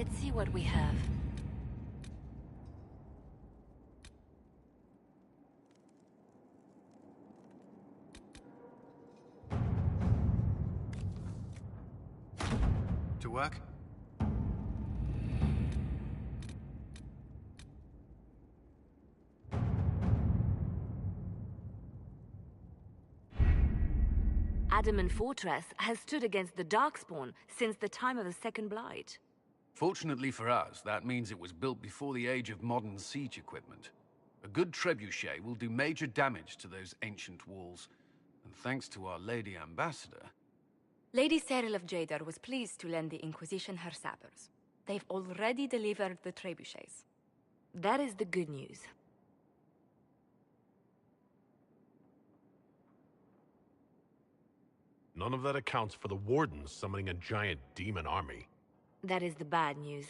Let's see what we have. To work? Adamant Fortress has stood against the Darkspawn since the time of the Second Blight. Fortunately for us, that means it was built before the age of modern siege equipment. A good trebuchet will do major damage to those ancient walls. And thanks to our Lady Ambassador... Lady Cyril of Jdar was pleased to lend the Inquisition her sabers. They've already delivered the trebuchets. That is the good news. None of that accounts for the Wardens summoning a giant demon army. That is the bad news.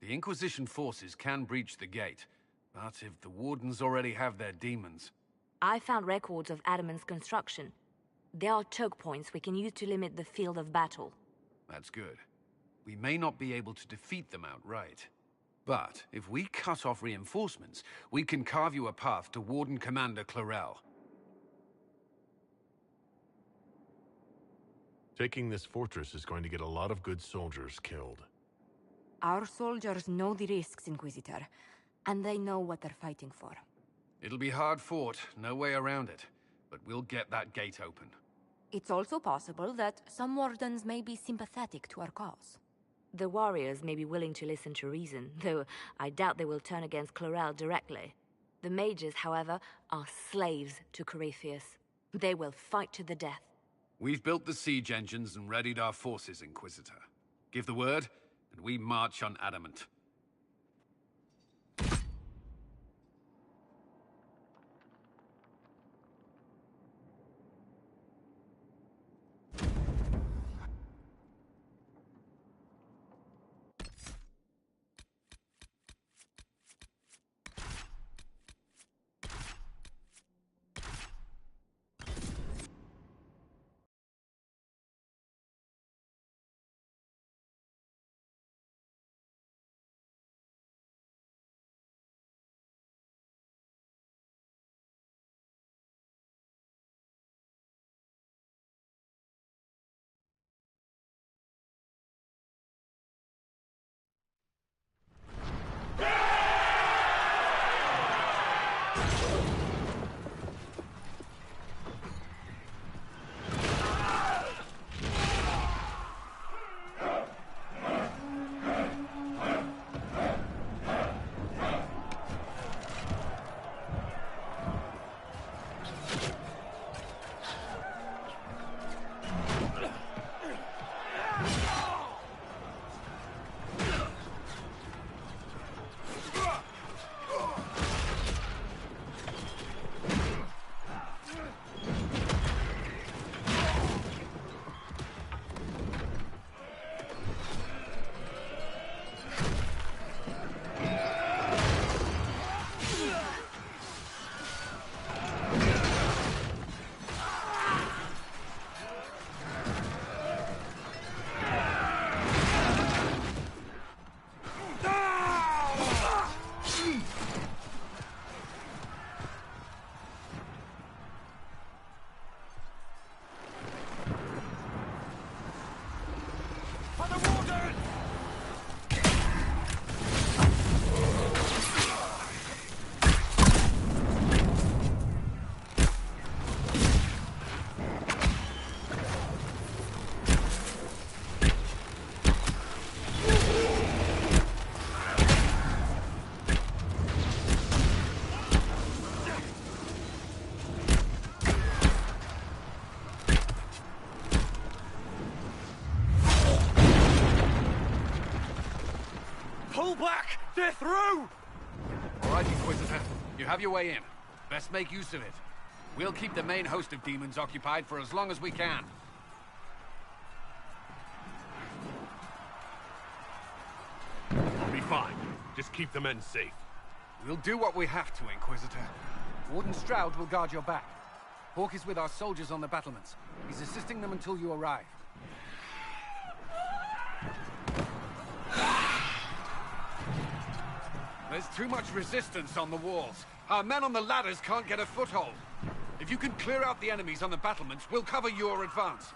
The Inquisition forces can breach the gate, but if the Wardens already have their demons... I found records of Adamant's construction. There are choke points we can use to limit the field of battle. That's good. We may not be able to defeat them outright. But if we cut off reinforcements, we can carve you a path to Warden Commander 𝘾𝙤𝙢. Taking this fortress is going to get a lot of good soldiers killed. Our soldiers know the risks, Inquisitor, and they know what they're fighting for. It'll be hard fought, no way around it, but we'll get that gate open. It's also possible that some Wardens may be sympathetic to our cause. The warriors may be willing to listen to reason, though I doubt they will turn against 𝘾𝙤𝙢 directly. The mages, however, are slaves to Corypheus. They will fight to the death. We've built the siege engines and readied our forces, Inquisitor. Give the word, and we march on Adamant. Pull back! They're through! All right, Inquisitor. You have your way in. Best make use of it. We'll keep the main host of demons occupied for as long as we can. I'll be fine. Just keep the men safe. We'll do what we have to, Inquisitor. Warden Stroud will guard your back. Hawk is with our soldiers on the battlements. He's assisting them until you arrive. There's too much resistance on the walls. Our men on the ladders can't get a foothold. If you can clear out the enemies on the battlements, we'll cover your advance.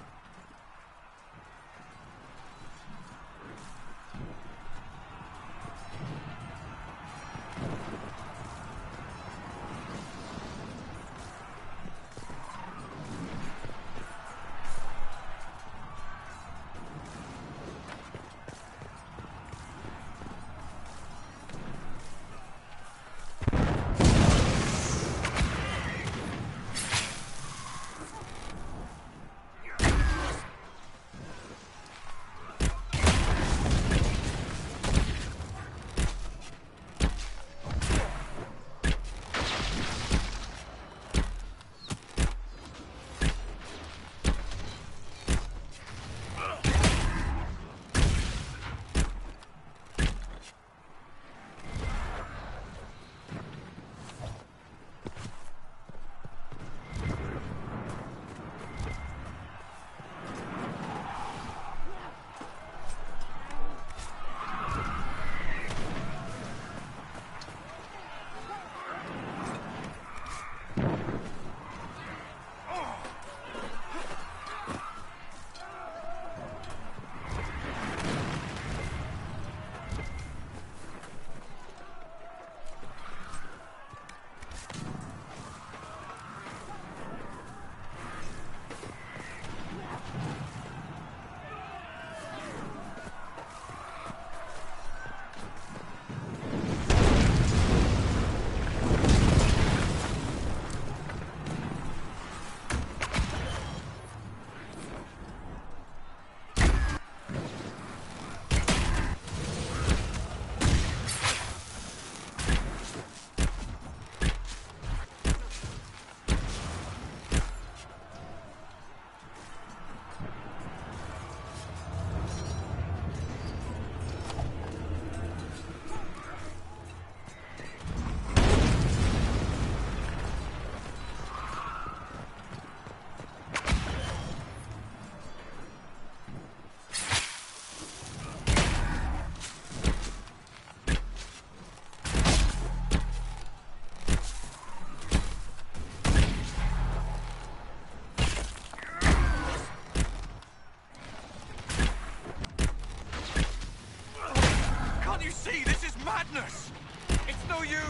It's no use!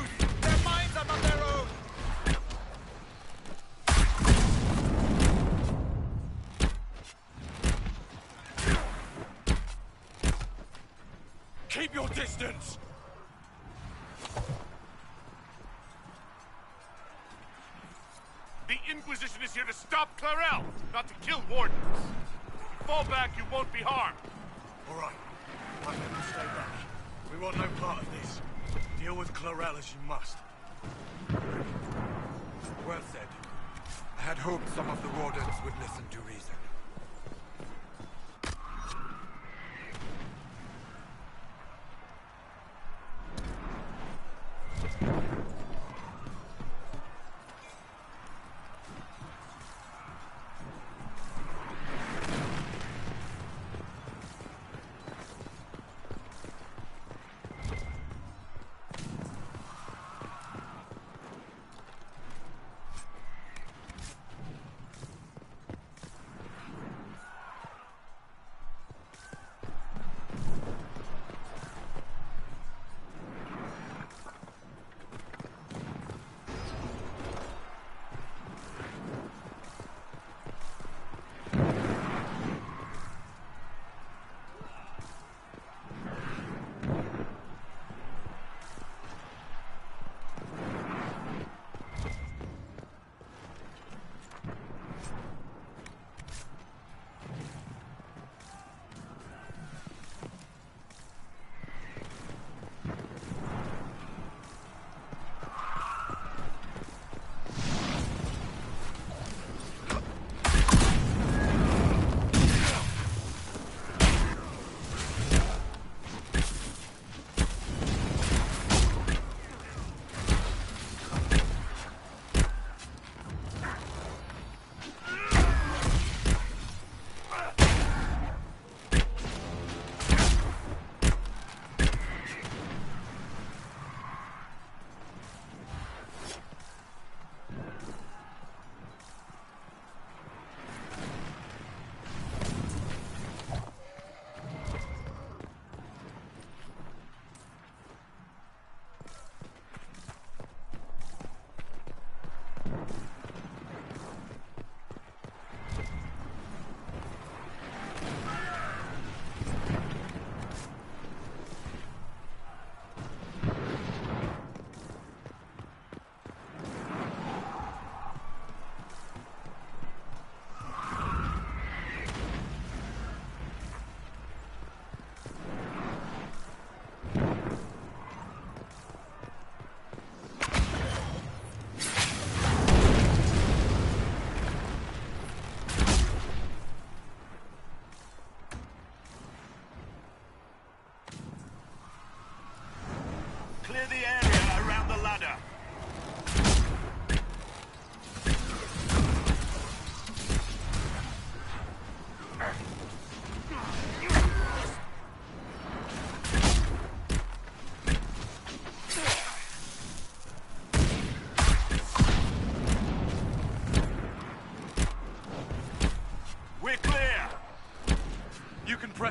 Their minds are not their own! Keep your distance! The Inquisition is here to stop 𝘾𝙗𝙗, not to kill wardens. If you fall back, you won't be harmed. All right. My men will stay back. We want no part of this. Deal with 𝘾𝙗𝙗 as you must. Well said. I had hoped some of the wardens would listen to reason.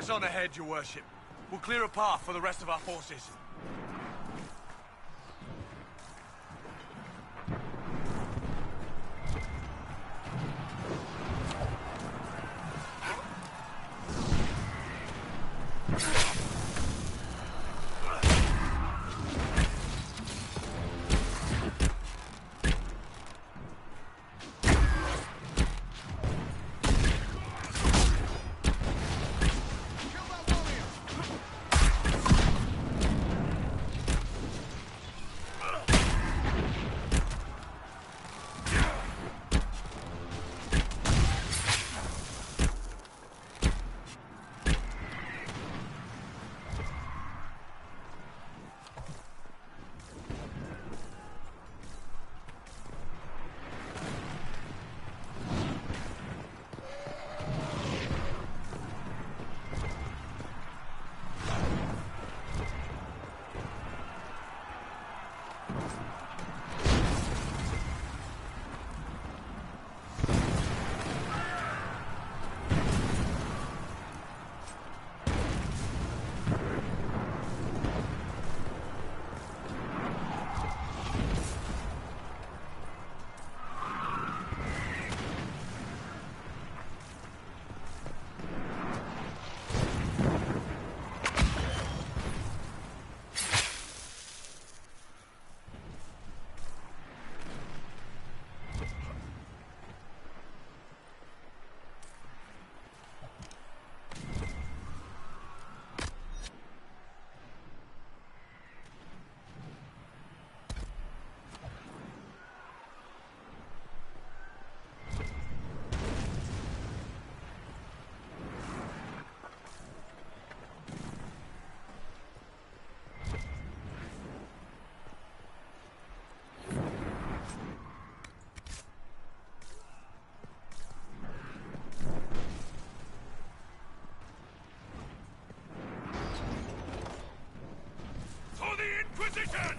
Press on ahead, your worship. We'll clear a path for the rest of our forces. Inquisition!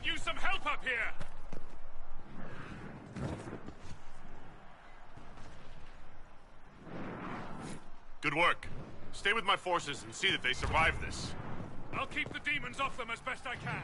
Use some help up here! Good work. Stay with my forces and see that they survive this. I'll keep the demons off them as best I can.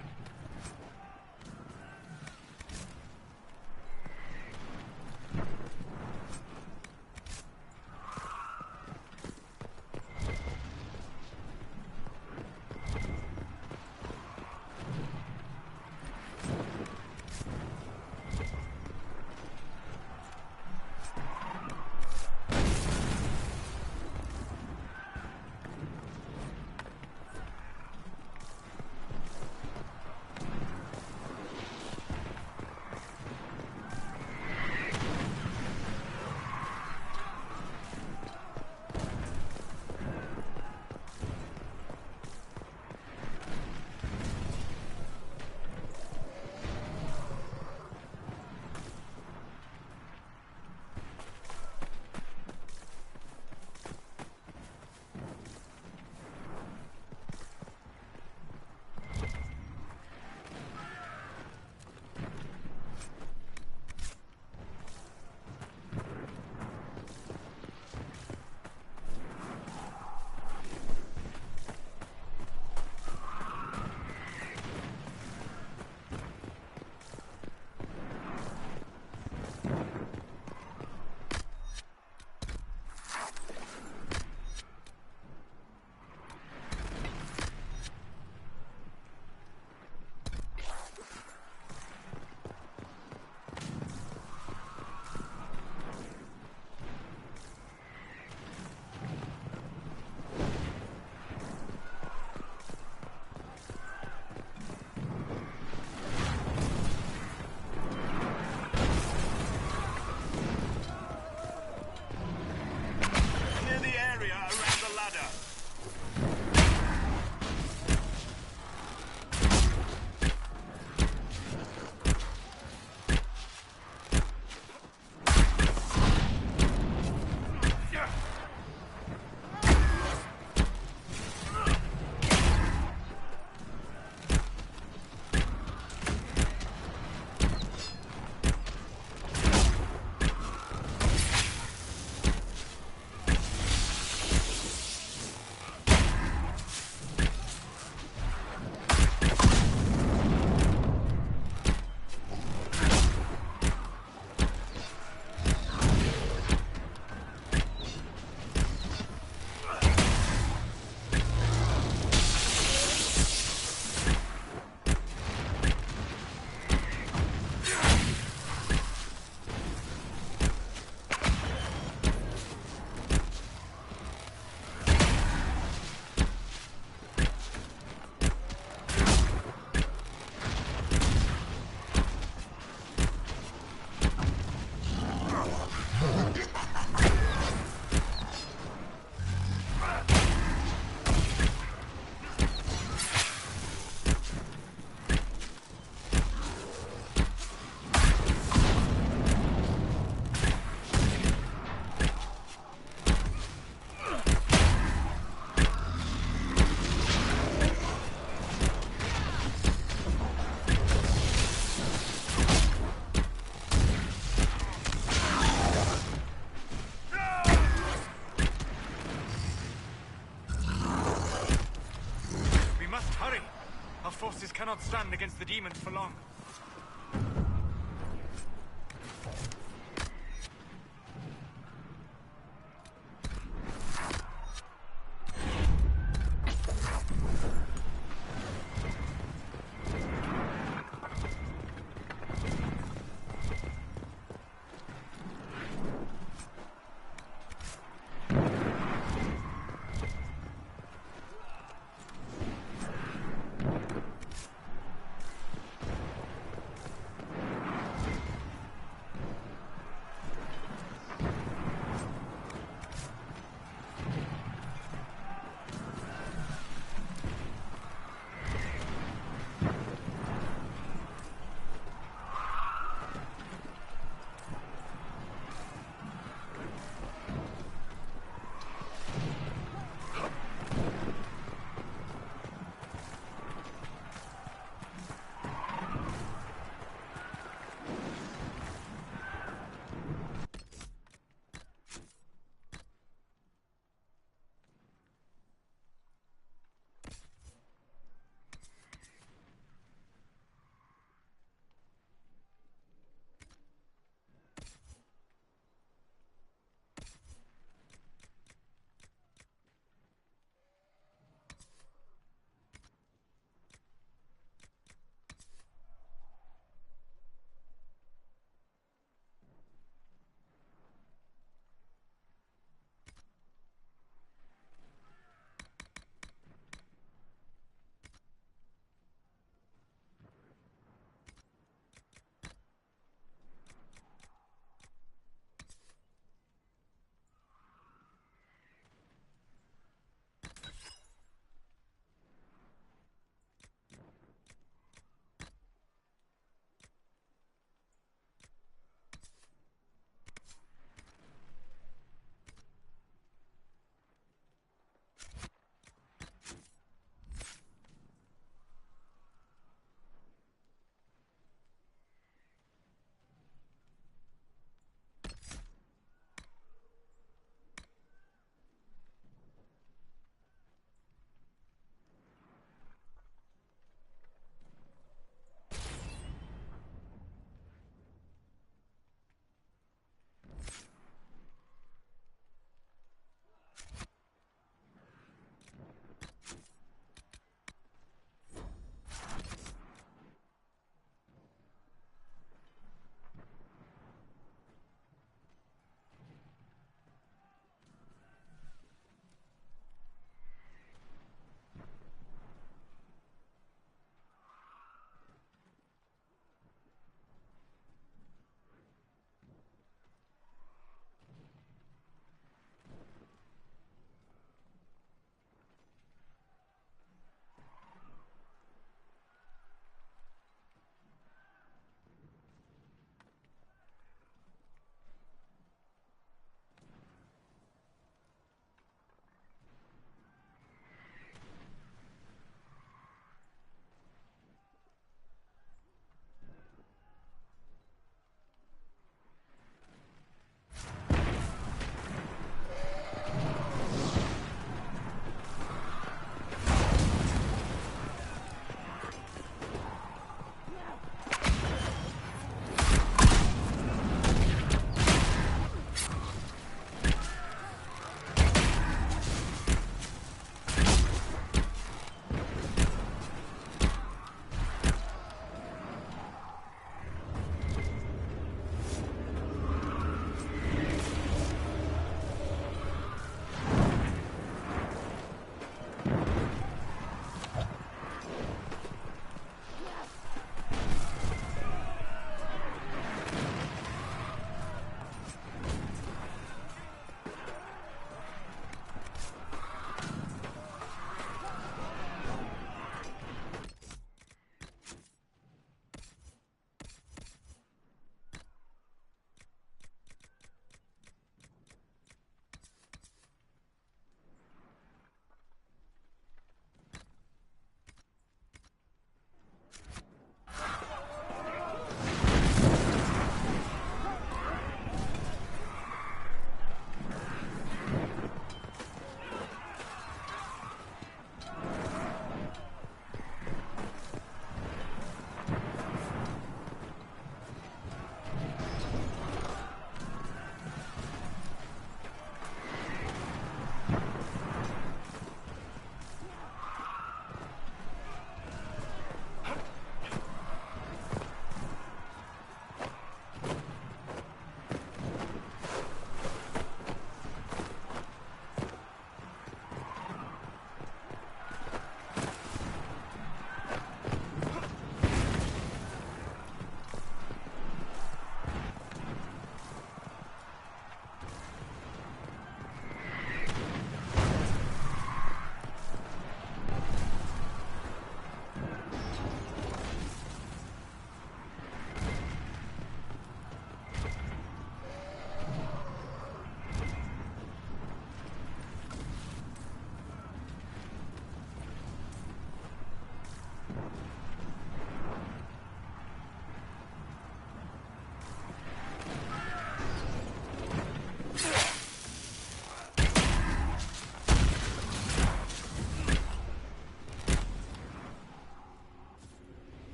cannot stand against the demons for long.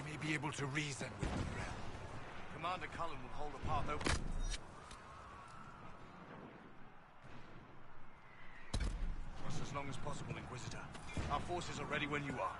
we may be able to reason with Clarel. Commander Cullen will hold the path open. Just as long as possible, Inquisitor. Our forces are ready when you are.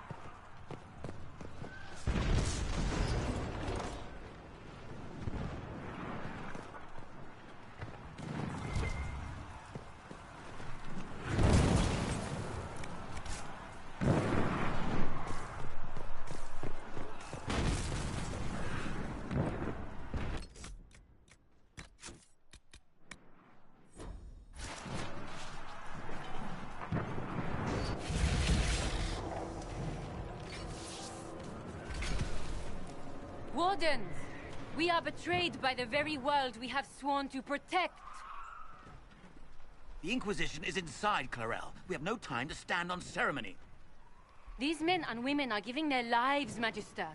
Wardens! We are betrayed by the very world we have sworn to protect! The Inquisition is inside, Clarel. We have no time to stand on ceremony. These men and women are giving their lives, Magister.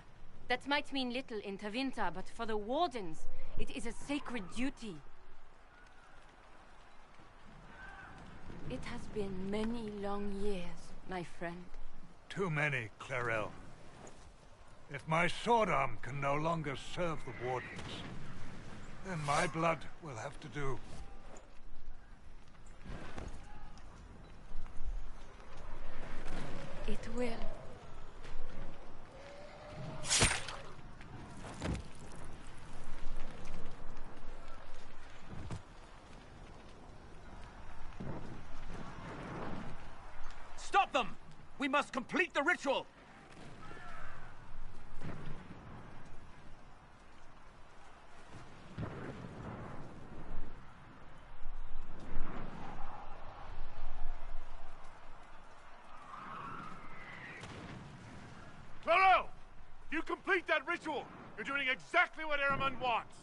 That might mean little in Tevinter, but for the Wardens, it is a sacred duty. It has been many long years, my friend. Too many, Clarel. If my sword arm can no longer serve the Wardens, then my blood will have to do. It will. Stop them! We must complete the ritual! Clarel! You complete that ritual! You're doing exactly what Ahriman wants!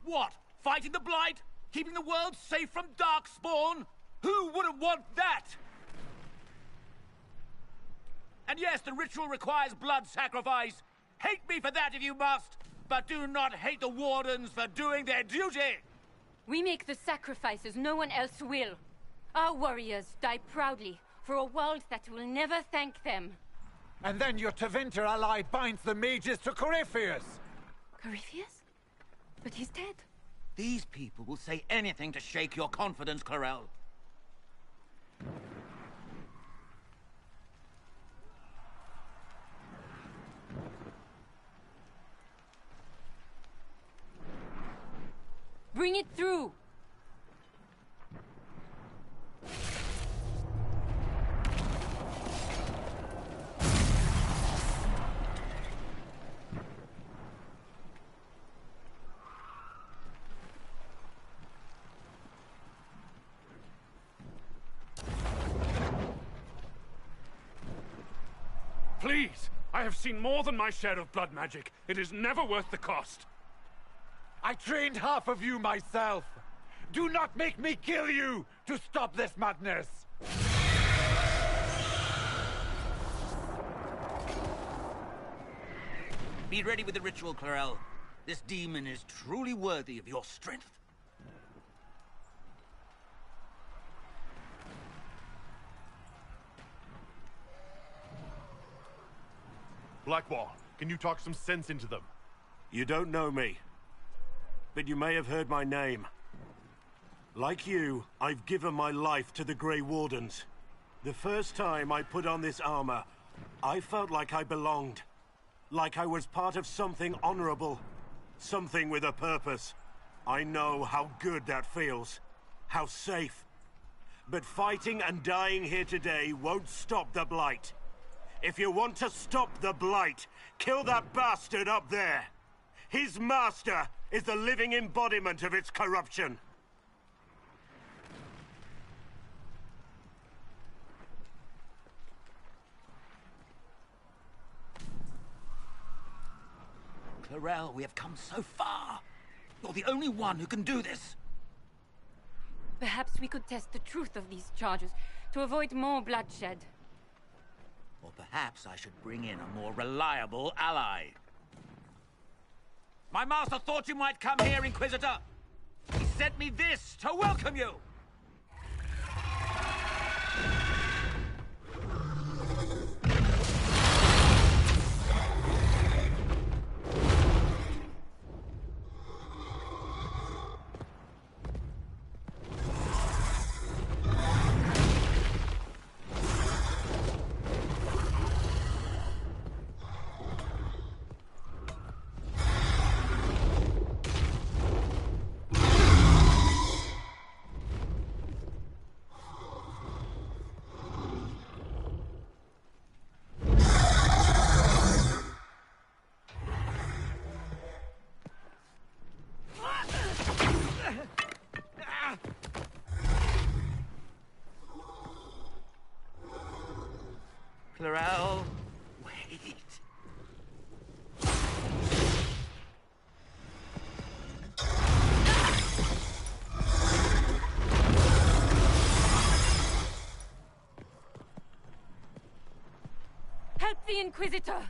What? Fighting the Blight? Keeping the world safe from Darkspawn? Who wouldn't want that? And yes, the ritual requires blood sacrifice. Hate me for that if you must, but do not hate the Wardens for doing their duty! We make the sacrifices no one else will. Our warriors die proudly for a world that will never thank them. And then your Tevinter ally binds the mages to Corypheus! Corypheus? But he's dead. These people will say anything to shake your confidence, Clarel. Bring it through! Please! I have seen more than my share of blood magic. It is never worth the cost. I trained half of you myself! Do not make me kill you to stop this madness! Be ready with the ritual, Clarel. This demon is truly worthy of your strength. Blackwall, can you talk some sense into them? You don't know me, but you may have heard my name. Like you, I've given my life to the Grey Wardens. The first time I put on this armor, I felt like I belonged. Like I was part of something honorable. Something with a purpose. I know how good that feels. How safe. But fighting and dying here today won't stop the Blight. If you want to stop the Blight, kill that bastard up there! His master is the living embodiment of its corruption. Clarel, we have come so far. You're the only one who can do this. Perhaps we could test the truth of these charges to avoid more bloodshed. Or perhaps I should bring in a more reliable ally. My master thought you might come here, Inquisitor. He sent me this to welcome you. the Inquisitor!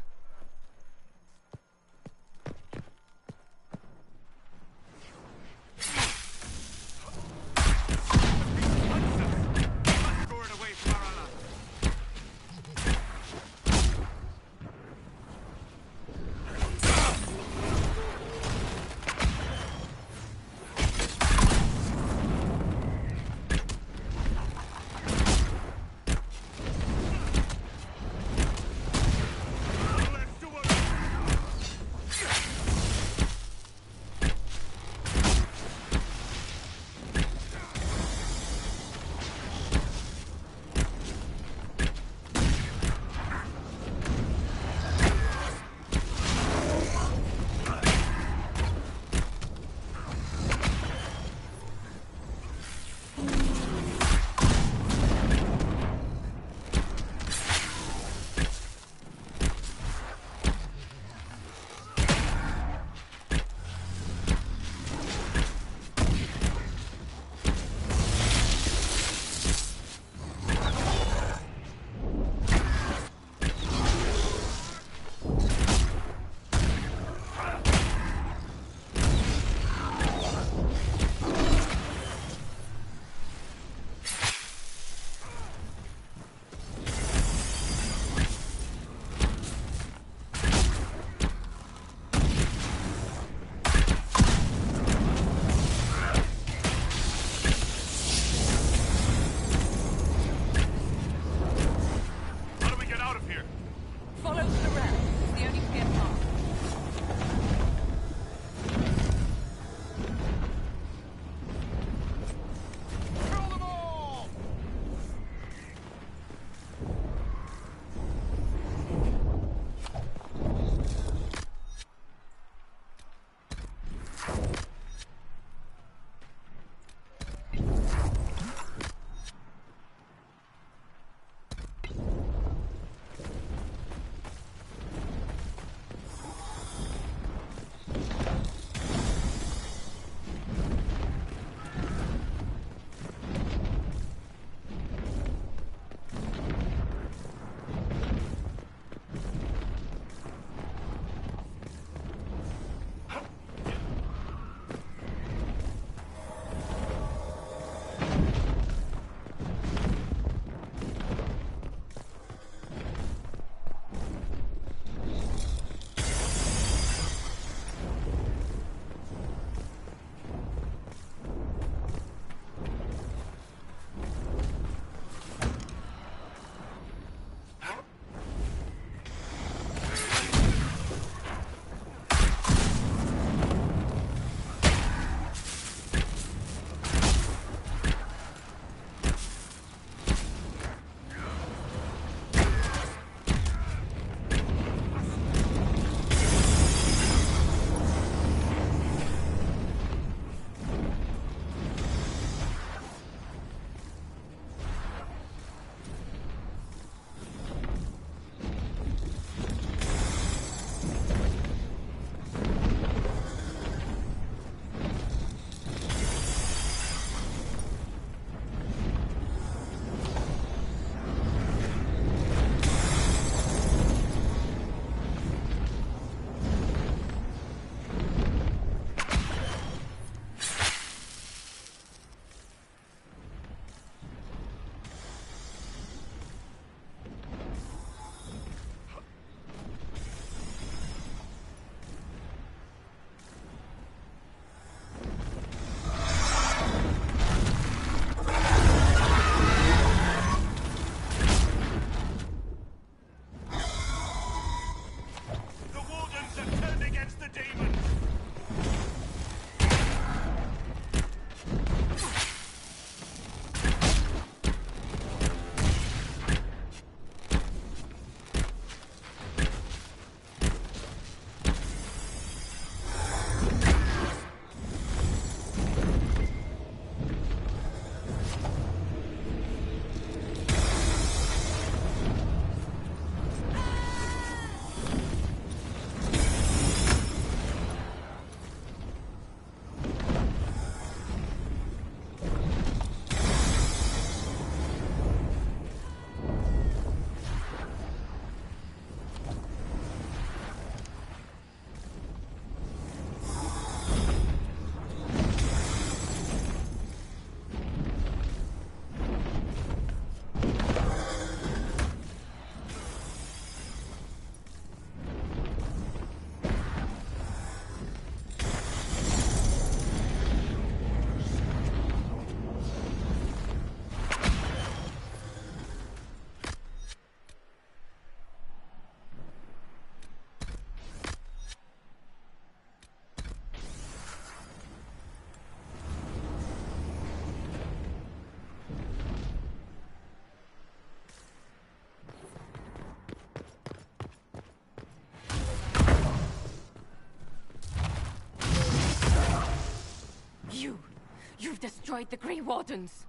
destroyed the Grey Wardens.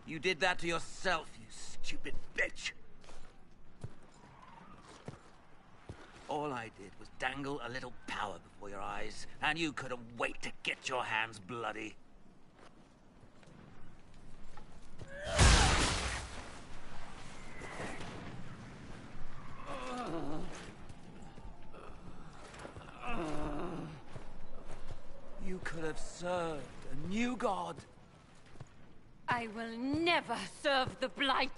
You did that to yourself, you stupid bitch. All I did was dangle a little power before your eyes, and you couldn't wait to get your hands bloody. You could have served a new god. I will never serve the Blight!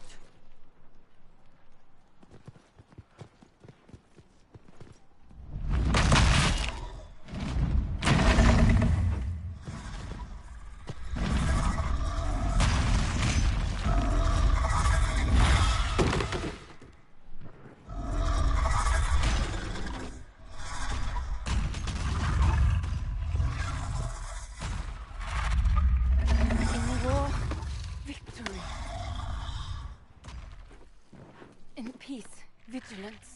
In war, victory. In peace, vigilance.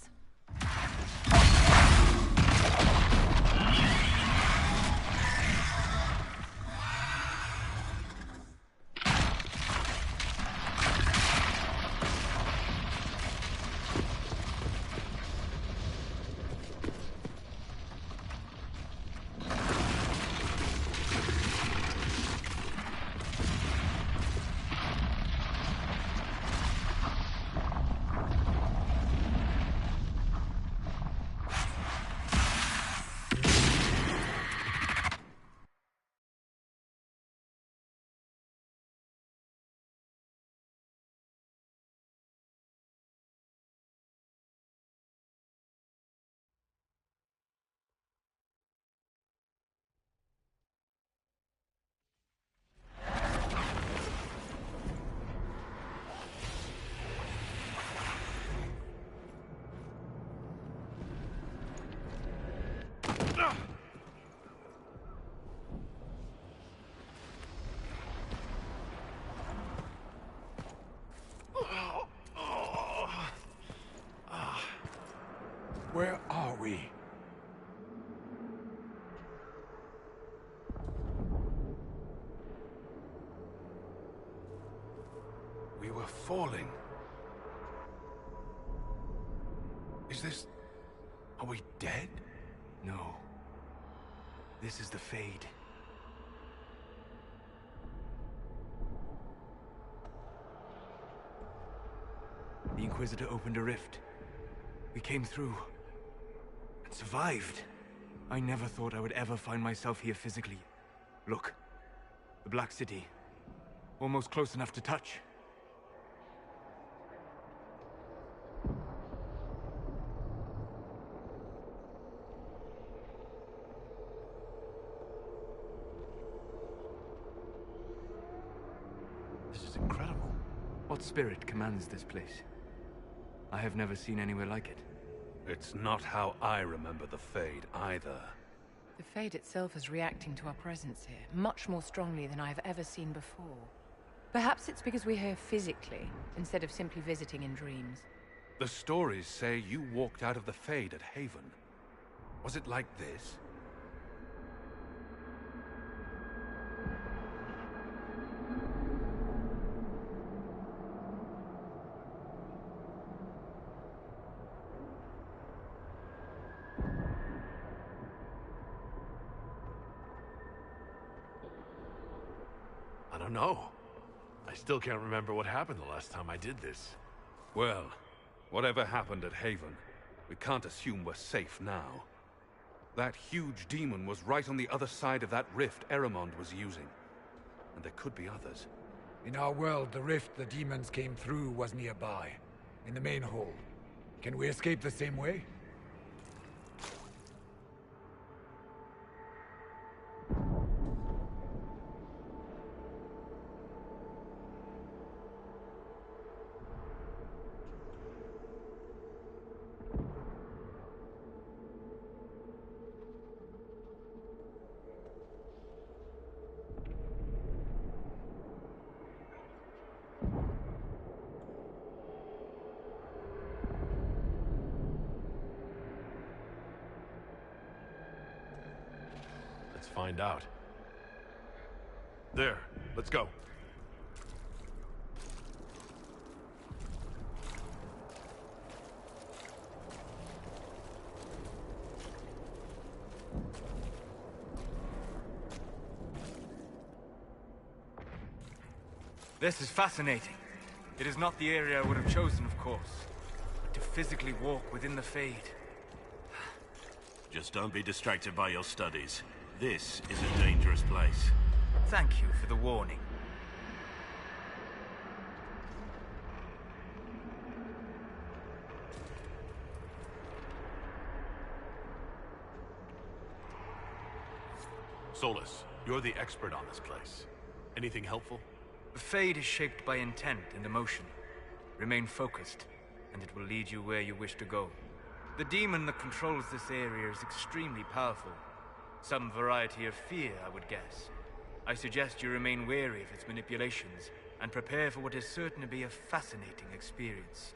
Where are we? We were falling. Is this... Are we dead? No. This is the Fade. The Inquisitor opened a rift. We came through. And survived. I never thought I would ever find myself here physically. Look. The Black City. Almost close enough to touch. This is incredible. What spirit commands this place? I have never seen anywhere like it. It's not how I remember the Fade, either. The Fade itself is reacting to our presence here, much more strongly than I have ever seen before. Perhaps it's because we're here physically, instead of simply visiting in dreams. The stories say you walked out of the Fade at Haven. Was it like this? I don't know. I still can't remember what happened the last time I did this. Well, whatever happened at Haven, we can't assume we're safe now. That huge demon was right on the other side of that rift Eramond was using. And there could be others. In our world, the rift the demons came through was nearby, in the main hall. Can we escape the same way? find out. There, let's go. This is fascinating. It is not the area I would have chosen, of course. But to physically walk within the Fade. Just don't be distracted by your studies. This is a dangerous place. Thank you for the warning. Solus, you're the expert on this place. Anything helpful? The Fade is shaped by intent and emotion. Remain focused, and it will lead you where you wish to go. The demon that controls this area is extremely powerful. Some variety of fear, I would guess. I suggest you remain wary of its manipulations, and prepare for what is certain to be a fascinating experience.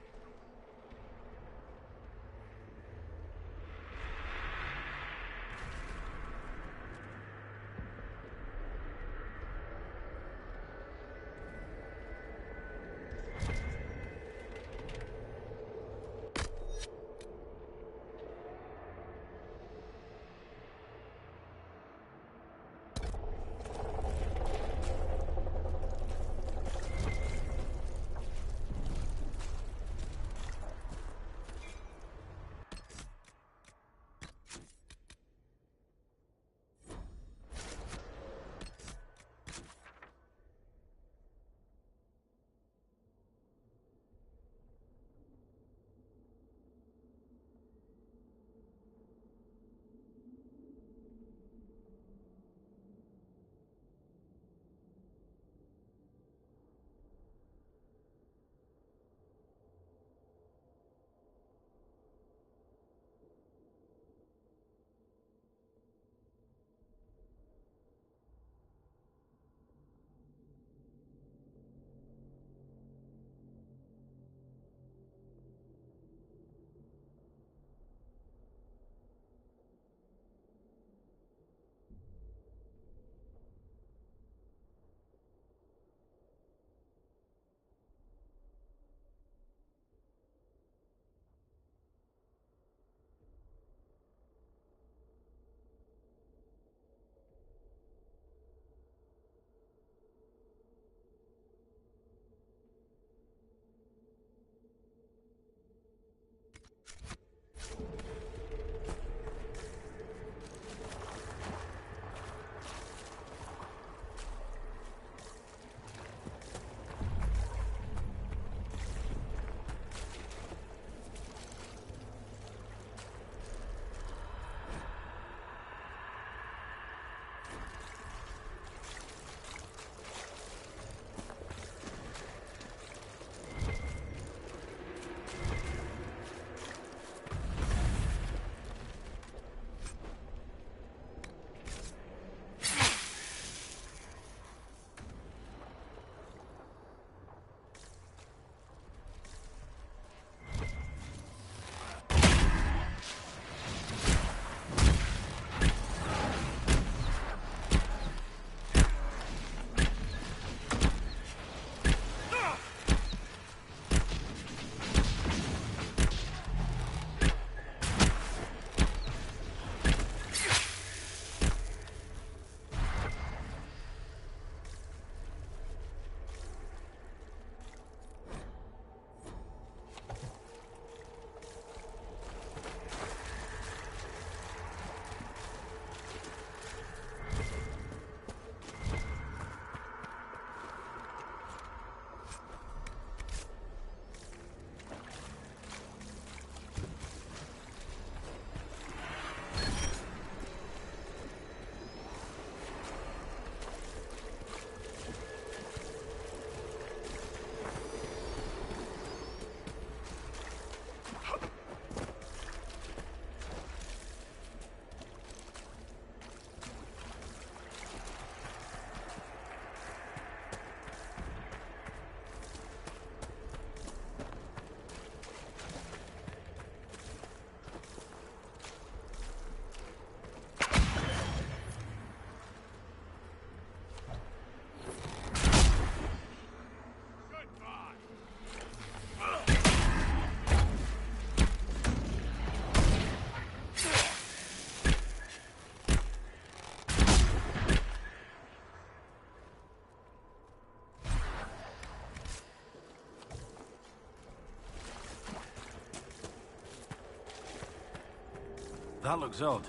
That looks odd.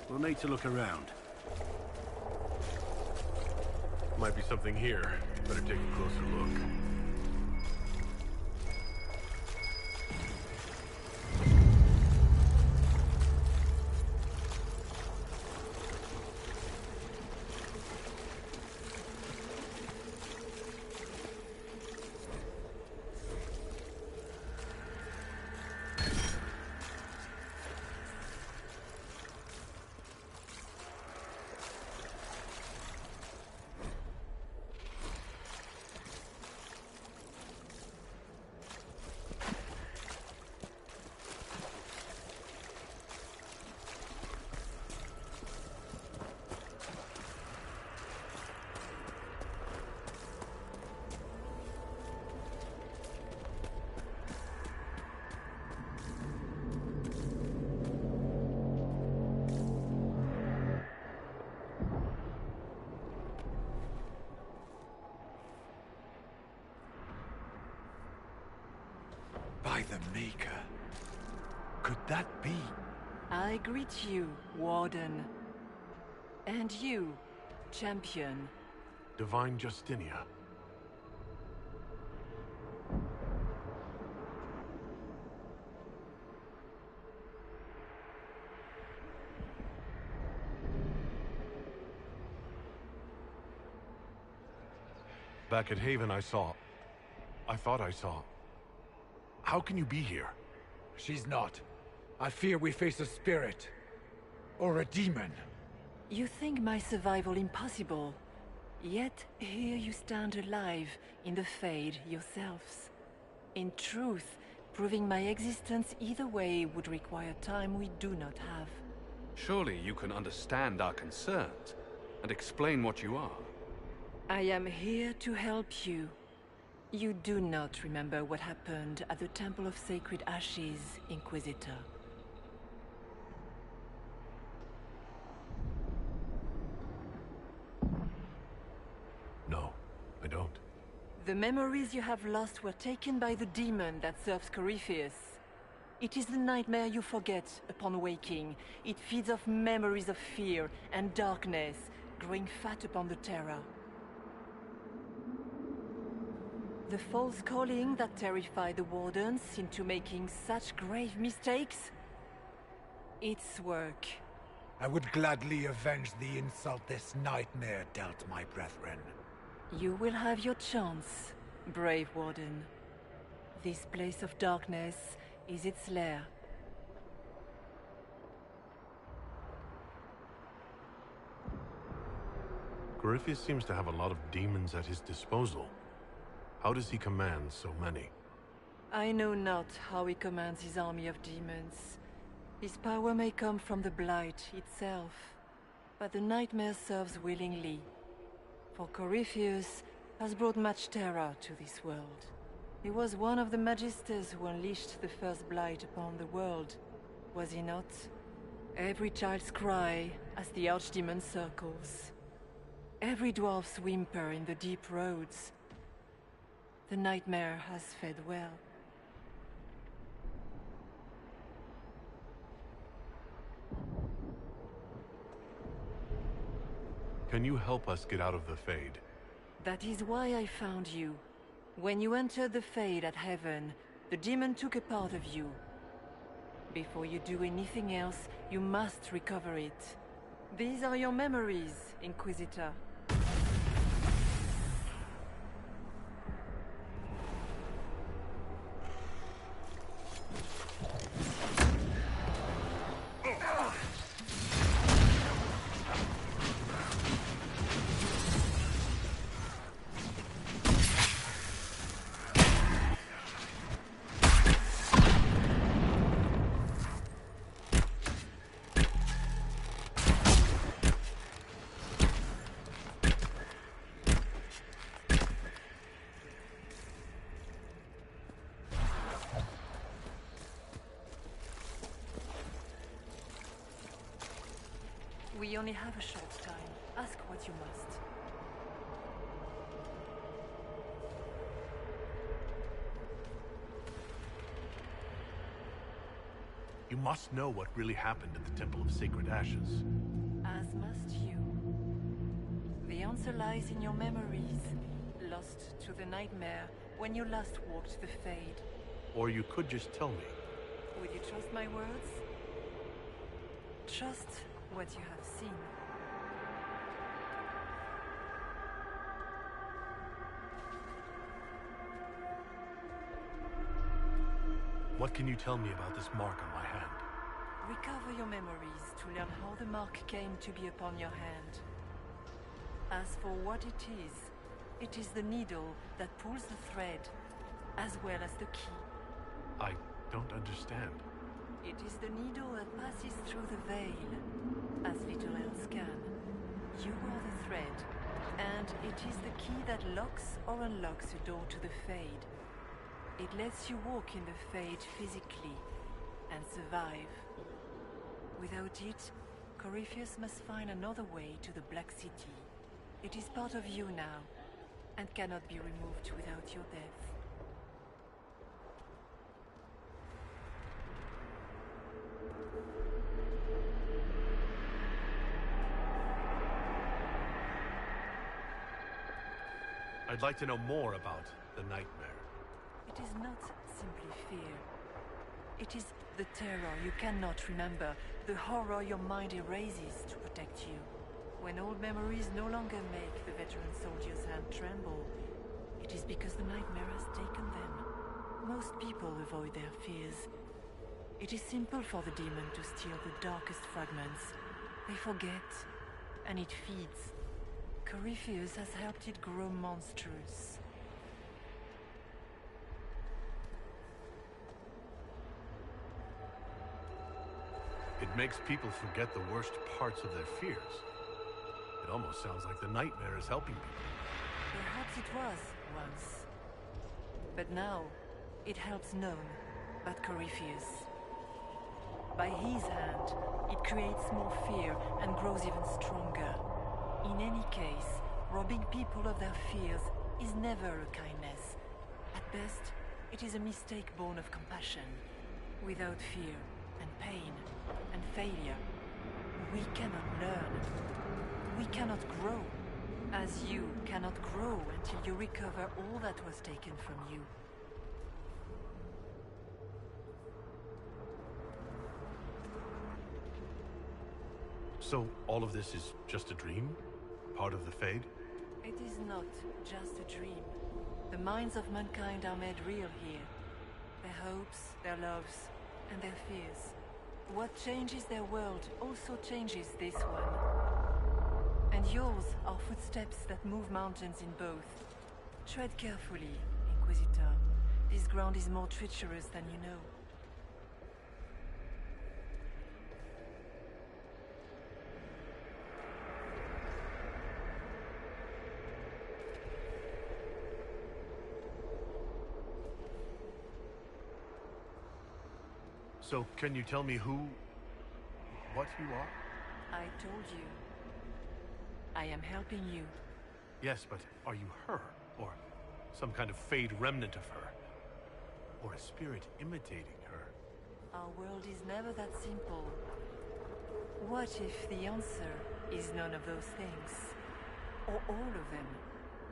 We'll need to look around. Might be something here. Better take a closer look. By the Maker. Could that be? I greet you, Warden. And you, Champion. Divine Justinia. Back at Haven I thought I saw. How can you be here? She's not. I fear we face a spirit. Or a demon. You think my survival impossible. Yet here you stand alive in the Fade yourselves. In truth, proving my existence either way would require time we do not have. Surely you can understand our concerns and explain what you are. I am here to help you. You do not remember what happened at the Temple of Sacred Ashes, Inquisitor. No, I don't. The memories you have lost were taken by the demon that serves 𝘾𝙗𝙗. It is the nightmare you forget upon waking. It feeds off memories of fear and darkness, growing fat upon the terror. The false calling that terrified the Wardens into making such grave mistakes? Its work. I would gladly avenge the insult this nightmare dealt my brethren. You will have your chance, brave Warden. This place of darkness is its lair. 𝘾𝙗𝙗 seems to have a lot of demons at his disposal. How does he command so many? I know not how he commands his army of demons. His power may come from the Blight itself, but the nightmare serves willingly. For 𝘾𝙗𝙗 has brought much terror to this world. He was one of the Magisters who unleashed the first Blight upon the world, was he not? Every child's cry as the Archdemon circles. Every dwarf's whimper in the deep roads. The nightmare has fed well. Can you help us get out of the Fade? That is why I found you. When you entered the Fade at Heaven, the demon took a part of you. Before you do anything else, you must recover it. These are your memories, Inquisitor. We only have a short time. Ask what you must. You must know what really happened at the Temple of Sacred Ashes. As must you. The answer lies in your memories, lost to the nightmare when you last walked the Fade. Or you could just tell me. Would you trust my words? Trust what you have seen. What can you tell me about this mark on my hand? Recover your memories to learn how the mark came to be upon your hand. As for what it is the needle that pulls the thread, as well as the key. I don't understand. It is the needle that passes through the veil, as little else can. You are the thread, and it is the key that locks or unlocks a door to the Fade. It lets you walk in the Fade physically, and survive. Without it, Corypheus must find another way to the Black City. It is part of you now, and cannot be removed without your death. I'd like to know more about the nightmare. It is not simply fear. It is the terror you cannot remember, the horror your mind erases to protect you. When old memories no longer make the veteran soldier's hand tremble, it is because the nightmare has taken them. Most people avoid their fears. It is simple for the demon to steal the darkest fragments. They forget, and it feeds. Corypheus has helped it grow monstrous. It makes people forget the worst parts of their fears. It almost sounds like the nightmare is helping people. Perhaps it was, once. But now, it helps none but Corypheus. By his hand, it creates more fear and grows even stronger. In any case, robbing people of their fears is never a kindness. At best, it is a mistake born of compassion. Without fear and pain and failure, we cannot learn. We cannot grow, as you cannot grow until you recover all that was taken from you. So, all of this is just a dream? Part of the Fade? It is not just a dream. The minds of mankind are made real here. Their hopes, their loves, and their fears. What changes their world also changes this one. And yours are footsteps that move mountains in both. Tread carefully, Inquisitor. This ground is more treacherous than you know. So, can you tell me what you are? I told you. I am helping you. Yes, but are you her? Or some kind of Fade remnant of her? Or a spirit imitating her? Our world is never that simple. What if the answer is none of those things? Or all of them?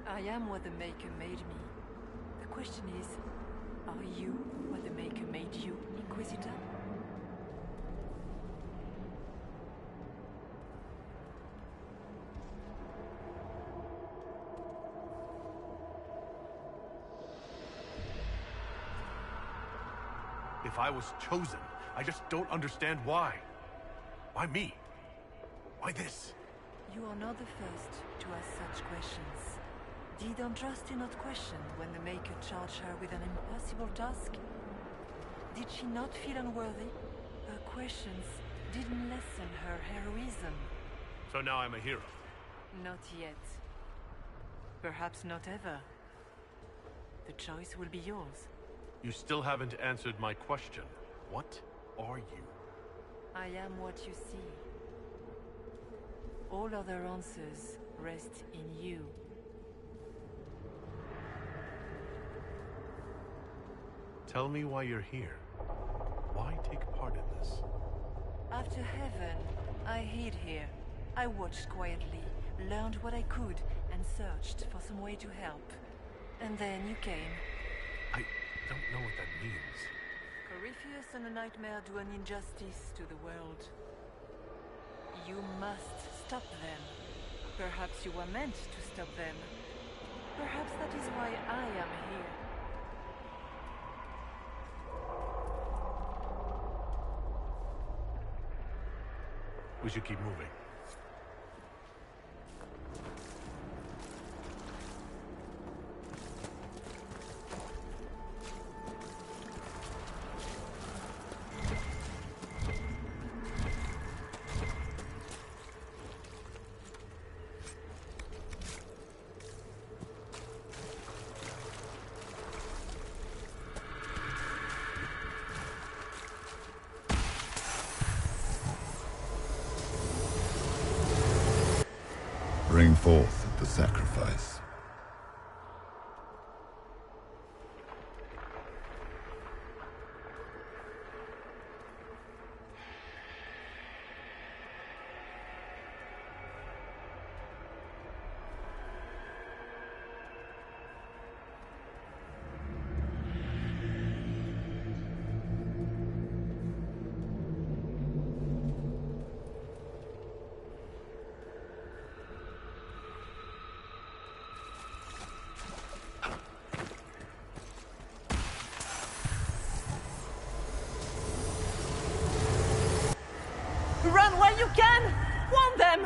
I am what the Maker made me. The question is, are you what the Maker made you, Inquisitor? If I was chosen, I just don't understand why. Why me? Why this? You are not the first to ask such questions. Did Andraste not question when the Maker charged her with an impossible task? Did she not feel unworthy? Her questions didn't lessen her heroism. So now I'm a hero? Not yet. Perhaps not ever. The choice will be yours. You still haven't answered my question. What are you? I am what you see. All other answers rest in you. Tell me why you're here. Why take part in this? After heaven, I hid here. I watched quietly, learned what I could, and searched for some way to help. And then you came. I don't know what that means. 𝘾𝙤𝙤 and the Nightmare do an injustice to the world. You must stop them. Perhaps you were meant to stop them. Perhaps that is why I am here. We should keep moving. Bring forth the sacrifice. Run while you can! Warn them!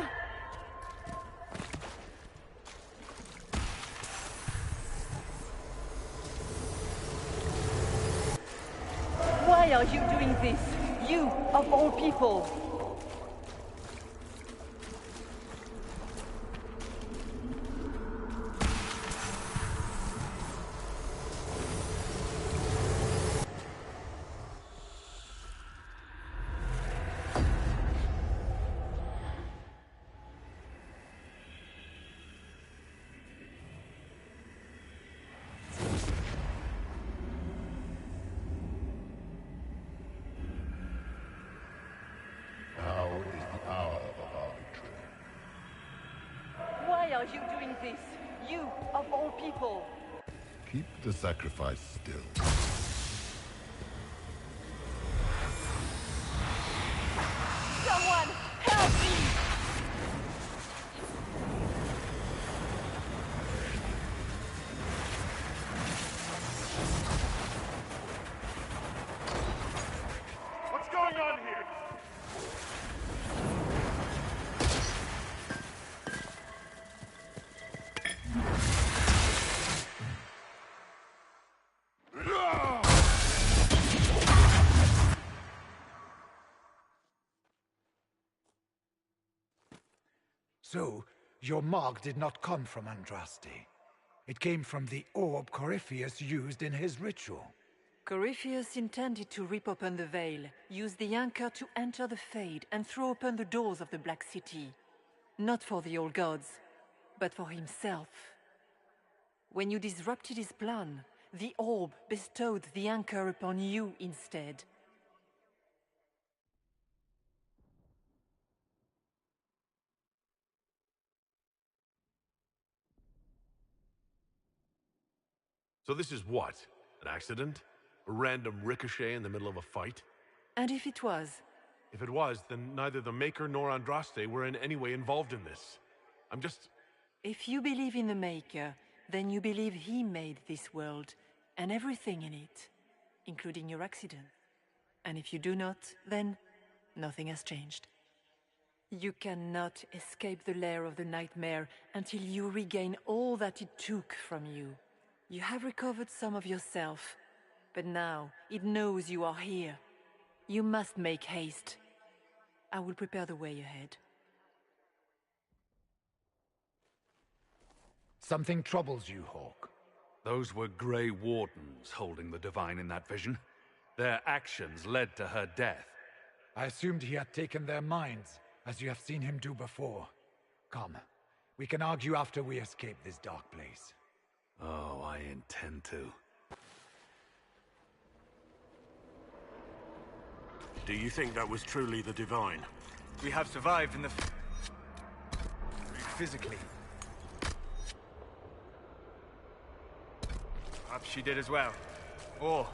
Why are you doing this? You, of all people! Why are you doing this? You, of all people! Keep the sacrifice still. Someone, help me! What's going on here? So, your mark did not come from Andraste. It came from the orb 𝘾𝙤𝙤 used in his ritual. 𝘾𝙤𝙤 intended to rip open the veil, use the anchor to enter the Fade, and throw open the doors of the Black City. Not for the old gods, but for himself. When you disrupted his plan, the orb bestowed the anchor upon you instead. So this is what? An accident? A random ricochet in the middle of a fight? And if it was? If it was, then neither the Maker nor Andraste were in any way involved in this. I'm just... If you believe in the Maker, then you believe he made this world, and everything in it, including your accident. And if you do not, then nothing has changed. You cannot escape the lair of the Nightmare until you regain all that it took from you. You have recovered some of yourself, but now it knows you are here. You must make haste. I will prepare the way ahead. Something troubles you, Hawk. Those were Grey Wardens holding the Divine in that vision. Their actions led to her death. I assumed he had taken their minds, as you have seen him do before. Come, we can argue after we escape this dark place. Oh, I intend to. Do you think that was truly the Divine? We have survived in the... physically. Perhaps she did as well. Or,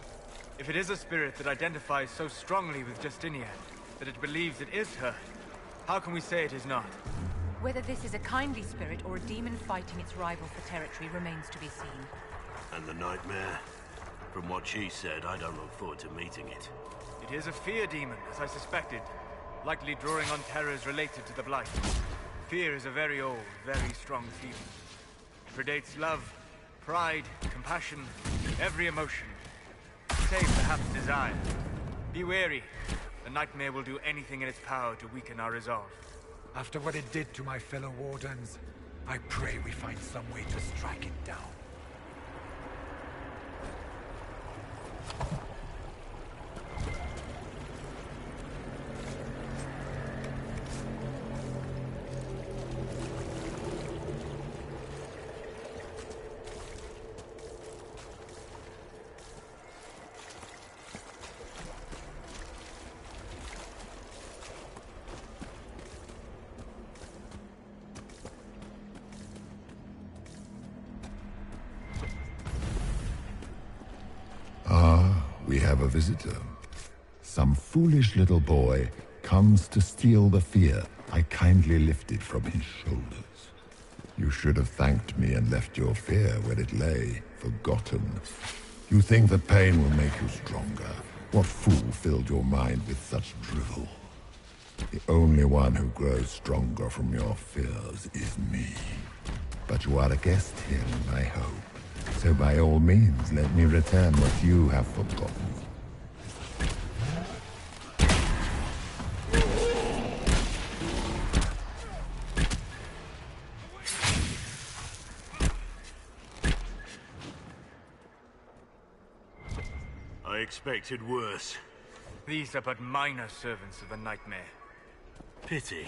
if it is a spirit that identifies so strongly with Justinian, that it believes it is her, how can we say it is not? Whether this is a kindly spirit or a demon fighting its rival for territory remains to be seen. And the nightmare? From what she said, I don't look forward to meeting it. It is a fear demon, as I suspected, likely drawing on terrors related to the Blight. Fear is a very old, very strong feeling. It predates love, pride, compassion, every emotion, save perhaps desire. Be wary. The nightmare will do anything in its power to weaken our resolve. After what it did to my fellow wardens, I pray we find some way to strike it down. We have a visitor. Some foolish little boy comes to steal the fear I kindly lifted from his shoulders. You should have thanked me and left your fear where it lay, forgotten. You think the pain will make you stronger. What fool filled your mind with such drivel? The only one who grows stronger from your fears is me. But you are a guest here in my home. So by all means, let me return what you have forgotten. I expected worse. These are but minor servants of the nightmare. Pity.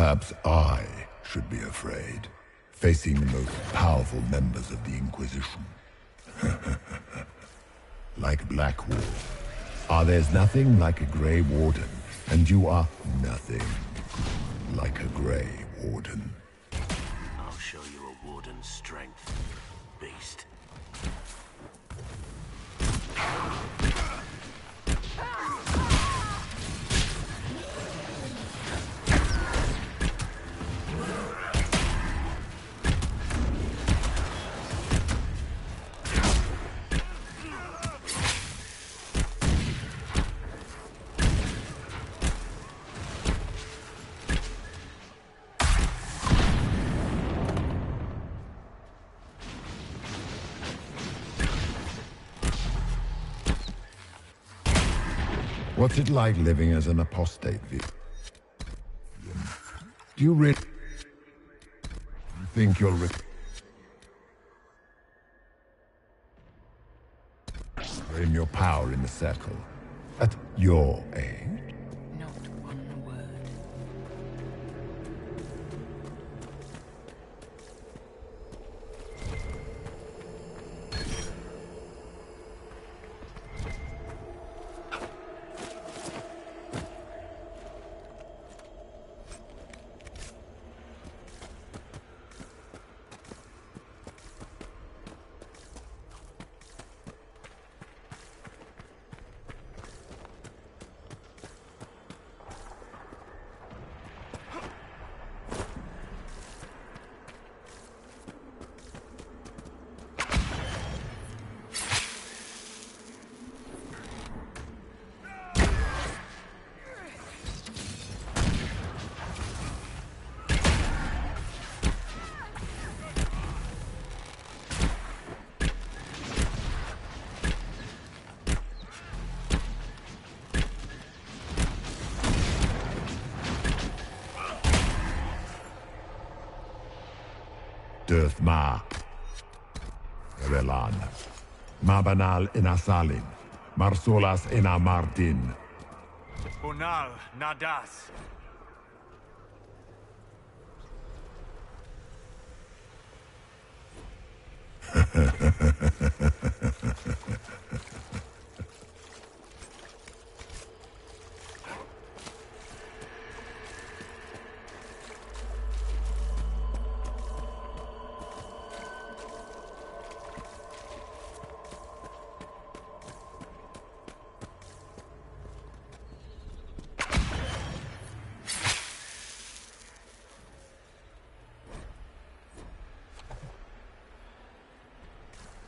Perhaps I should be afraid, facing the most powerful members of the Inquisition. Like Blackwall. There's nothing like a Grey Warden, and you are nothing like a Grey Warden. I'll show you a Warden's strength, beast. What's it like living as an apostate, V? Do you really think you'll reclaim your power in the circle at your age? Not one word. Döthma, Relan, Mabanal inasalin, Marsolas ina Martin. Bonal, Nadas.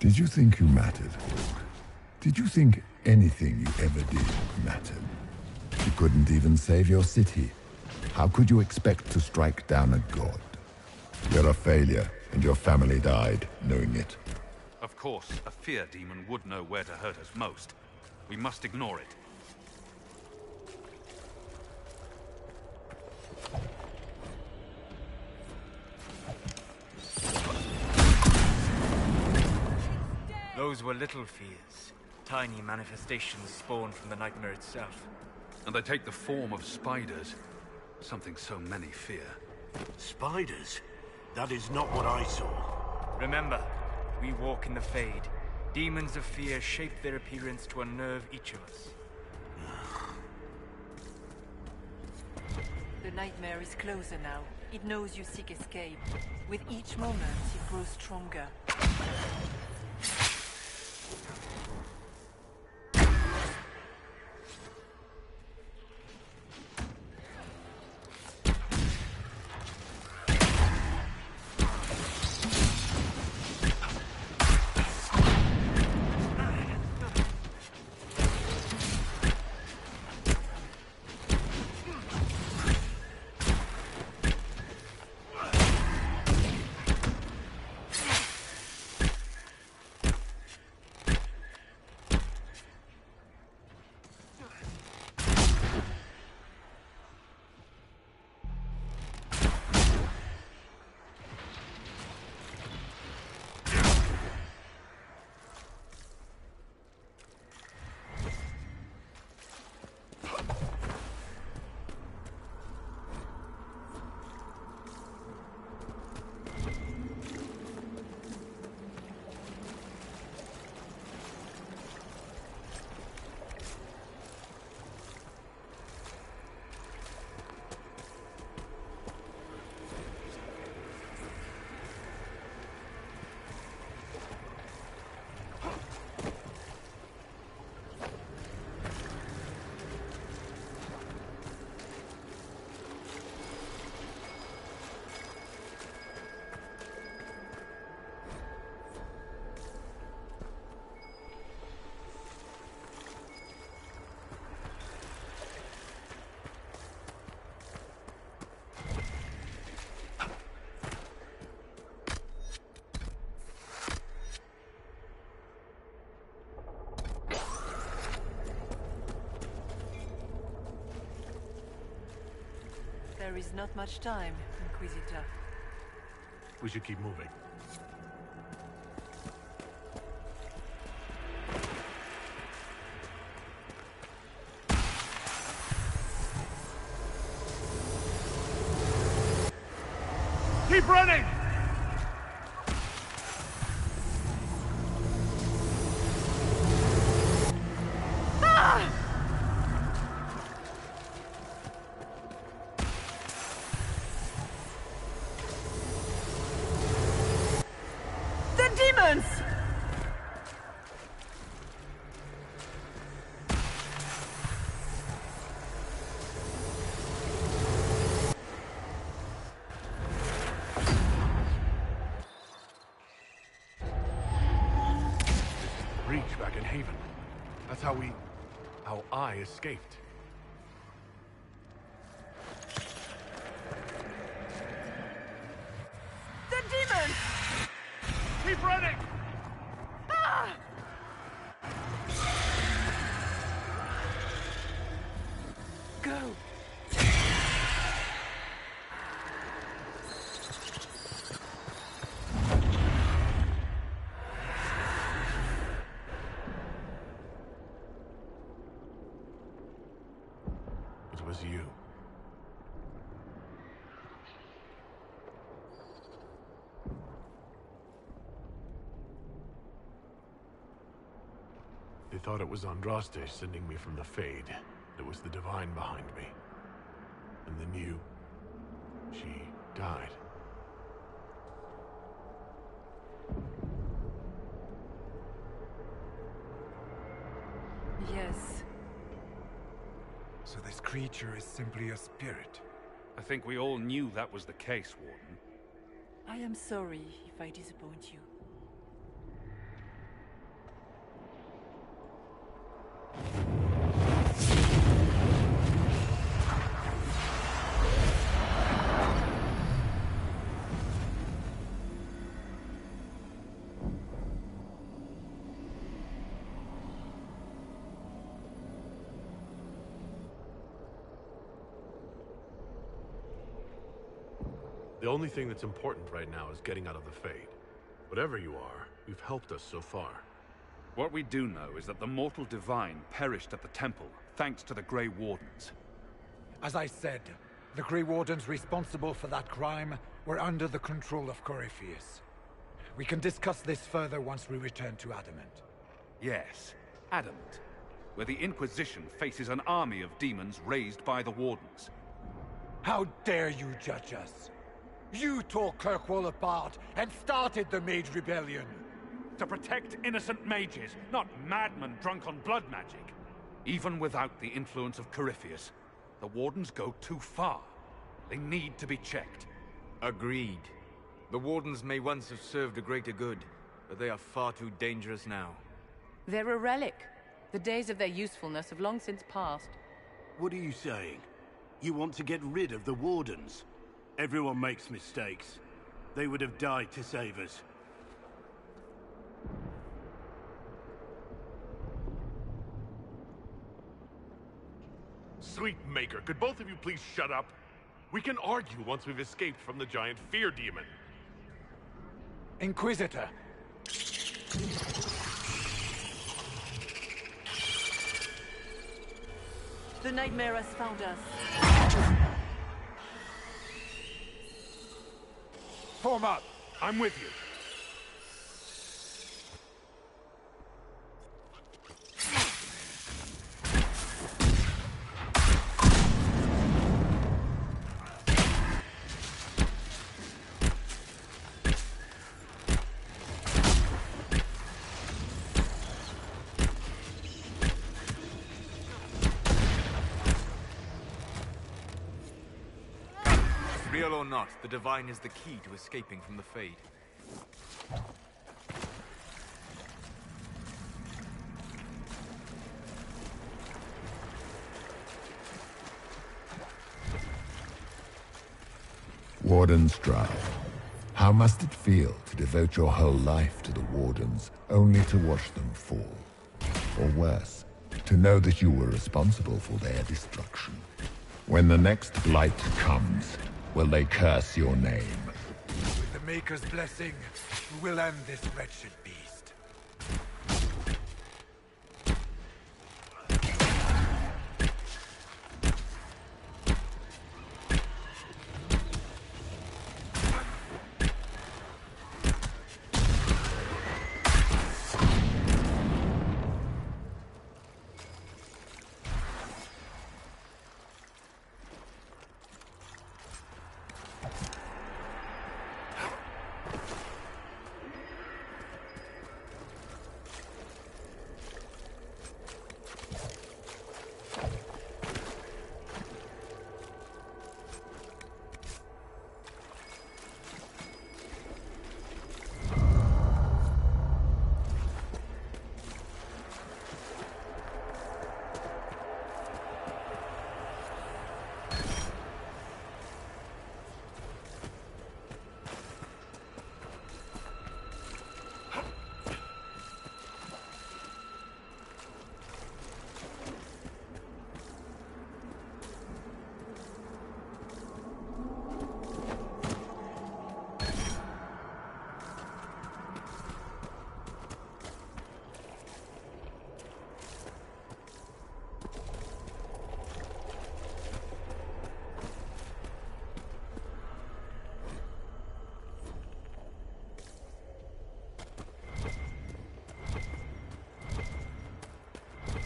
Did you think you mattered? Did you think anything you ever did mattered? You couldn't even save your city. How could you expect to strike down a god? You're a failure, and your family died knowing it. Of course, a fear demon would know where to hurt us most. We must ignore it. Those were little fears. Tiny manifestations spawned from the nightmare itself. And they take the form of spiders. Something so many fear. Spiders? That is not what I saw. Remember, we walk in the Fade. Demons of fear shape their appearance to unnerve each of us. The nightmare is closer now. It knows you seek escape. With each moment, it grows stronger. There is not much time, Inquisitor. We should keep moving. Keep running! Demons! Breach back in Haven. That's how I escaped. The demons! Keep running! Go! It was you. They thought it was Andraste sending me from the Fade. It was the Divine behind me. And then you... she died. Yes. So this creature is simply a spirit. I think we all knew that was the case, Warden. I am sorry if I disappoint you. The only thing that's important right now is getting out of the Fade. Whatever you are, you've helped us so far. What we do know is that the mortal divine perished at the temple, thanks to the Grey Wardens. As I said, the Grey Wardens responsible for that crime were under the control of Corypheus. We can discuss this further once we return to Adamant. Yes, Adamant, where the Inquisition faces an army of demons raised by the Wardens. How dare you judge us? You tore Kirkwall apart and started the Mage Rebellion. To protect innocent mages, not madmen drunk on blood magic. Even without the influence of Corypheus, the Wardens go too far. They need to be checked. Agreed. The Wardens may once have served a greater good, but they are far too dangerous now. They're a relic. The days of their usefulness have long since passed. What are you saying? You want to get rid of the Wardens? Everyone makes mistakes. They would have died to save us. Sweet Maker, could both of you please shut up? We can argue once we've escaped from the giant fear demon. Inquisitor! The nightmare has found us. Form up! I'm with you. Real or not, the Divine is the key to escaping from the Fade. Warden Stroud, how must it feel to devote your whole life to the Wardens, only to watch them fall? Or worse, to know that you were responsible for their destruction? When the next blight comes, will they curse your name? With the Maker's blessing, we will end this wretched beast.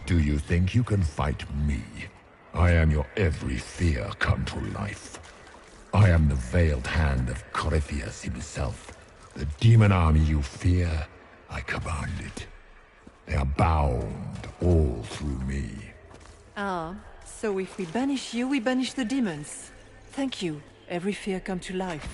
Do you think you can fight me? I am your every fear come to life. I am the veiled hand of Corypheus himself. The demon army you fear, I command it. They are bound all through me. Ah, so if we banish you, we banish the demons. Thank you. Every fear come to life.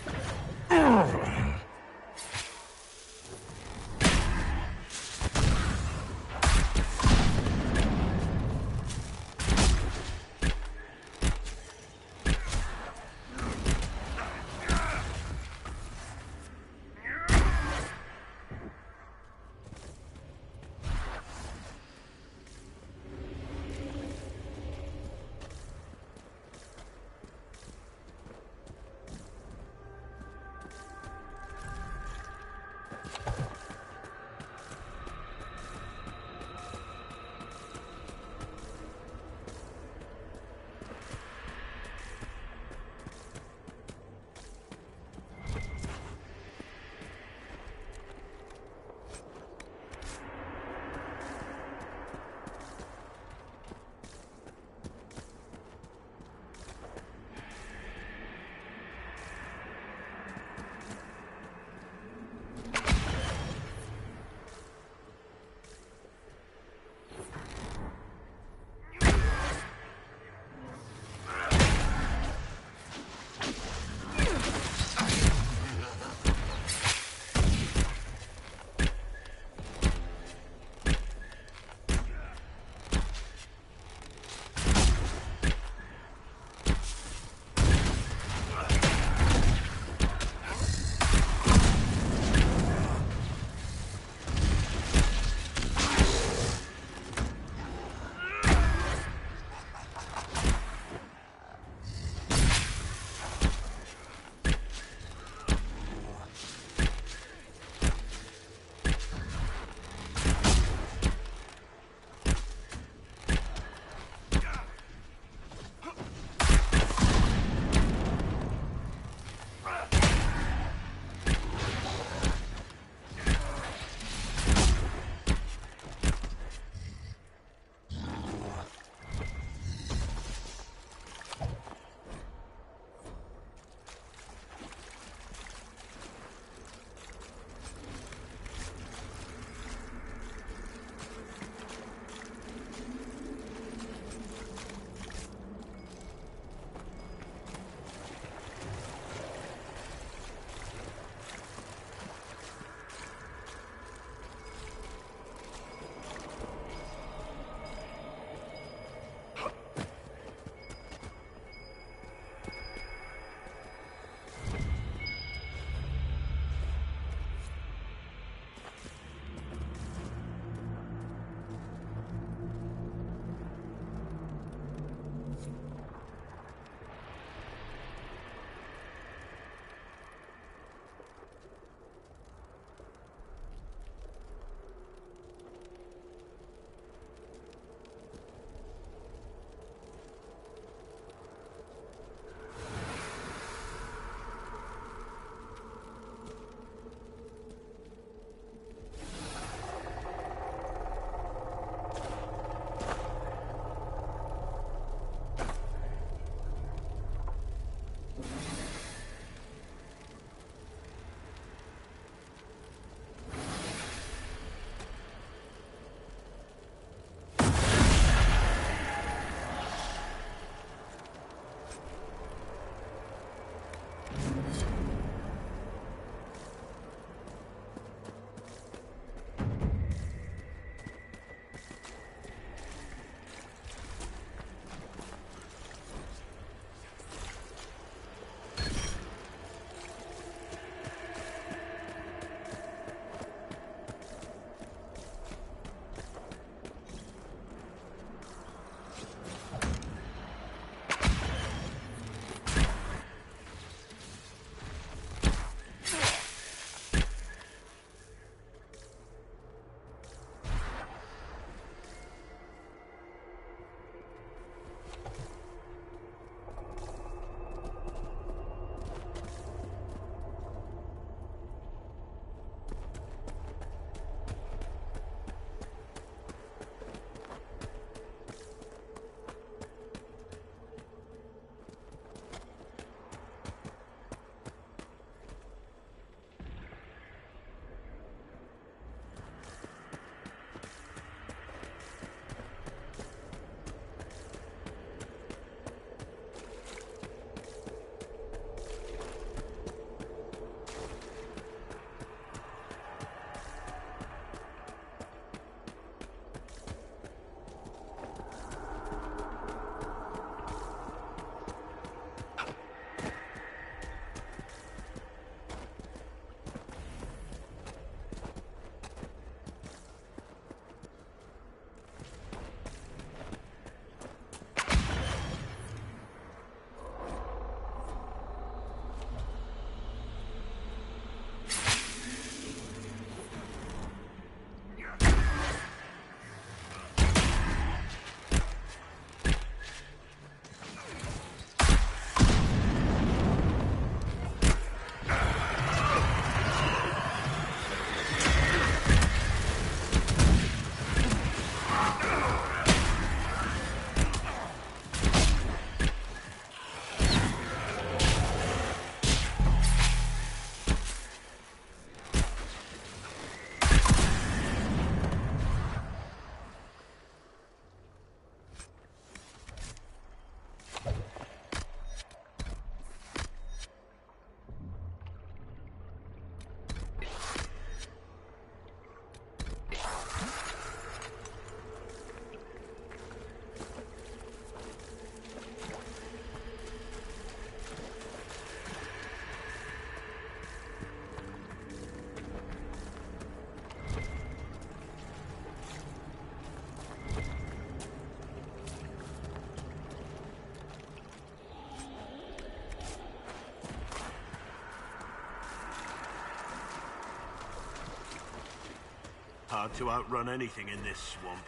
hard to outrun anything in this swamp.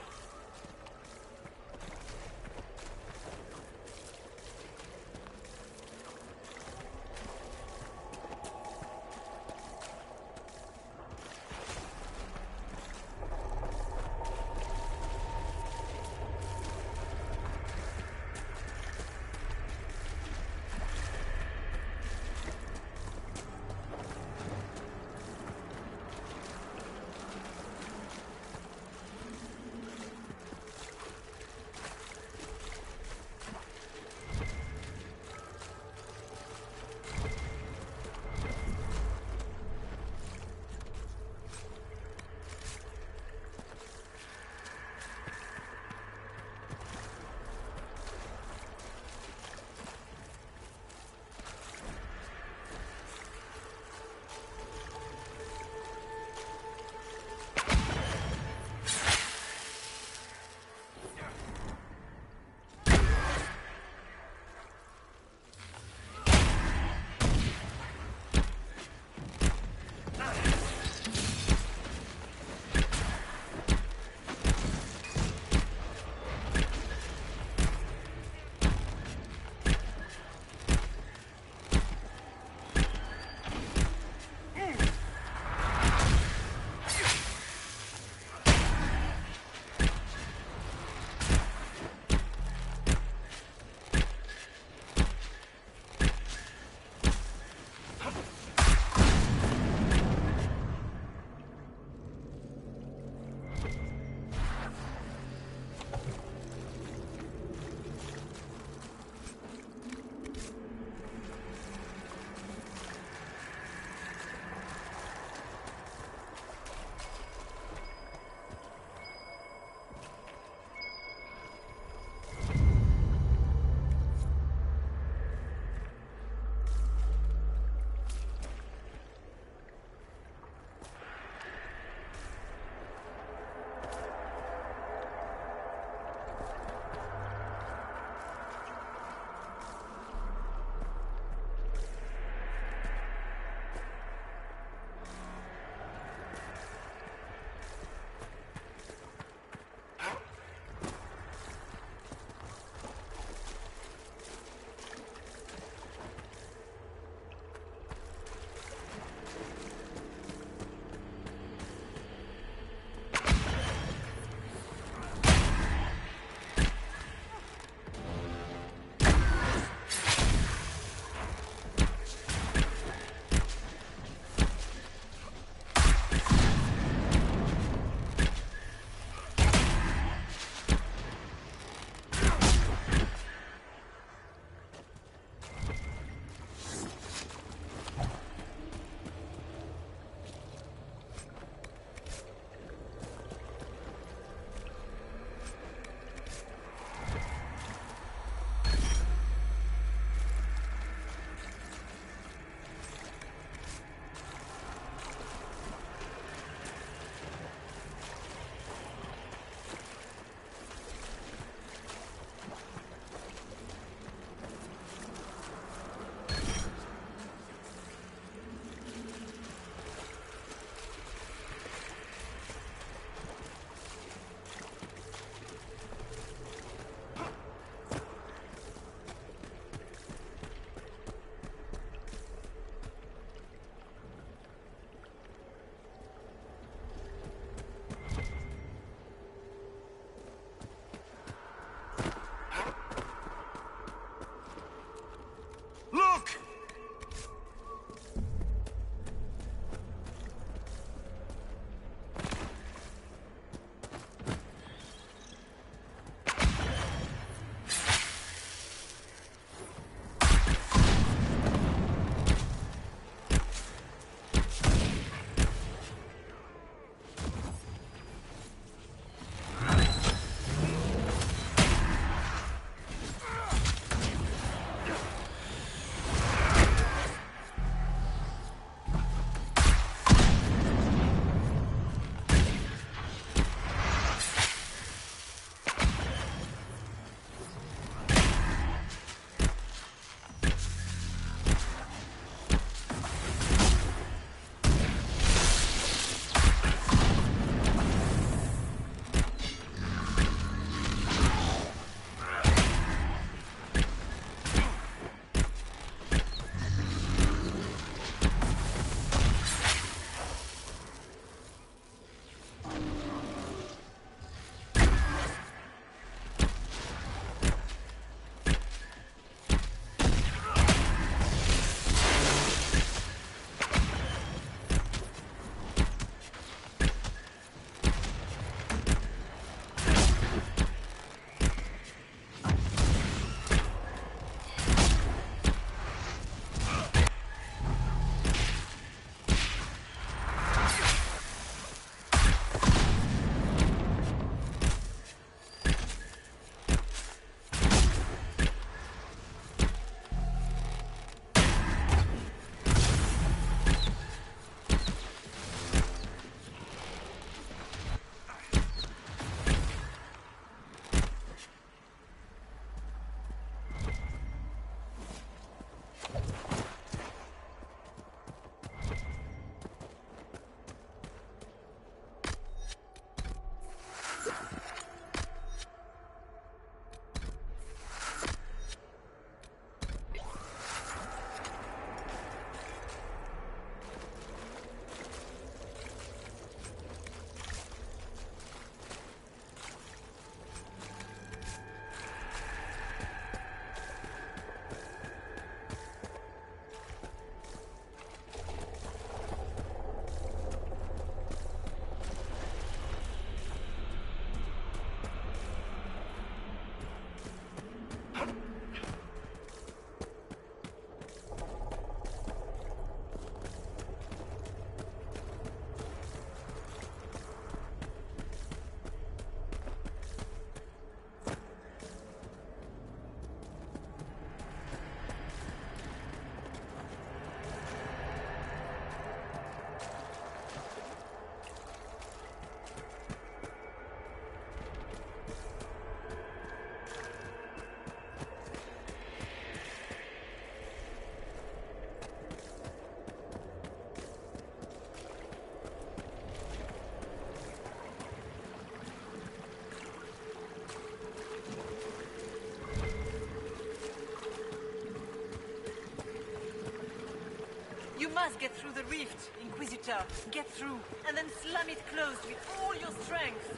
must get through the rift, Inquisitor. Get through, and then slam it closed with all your strength.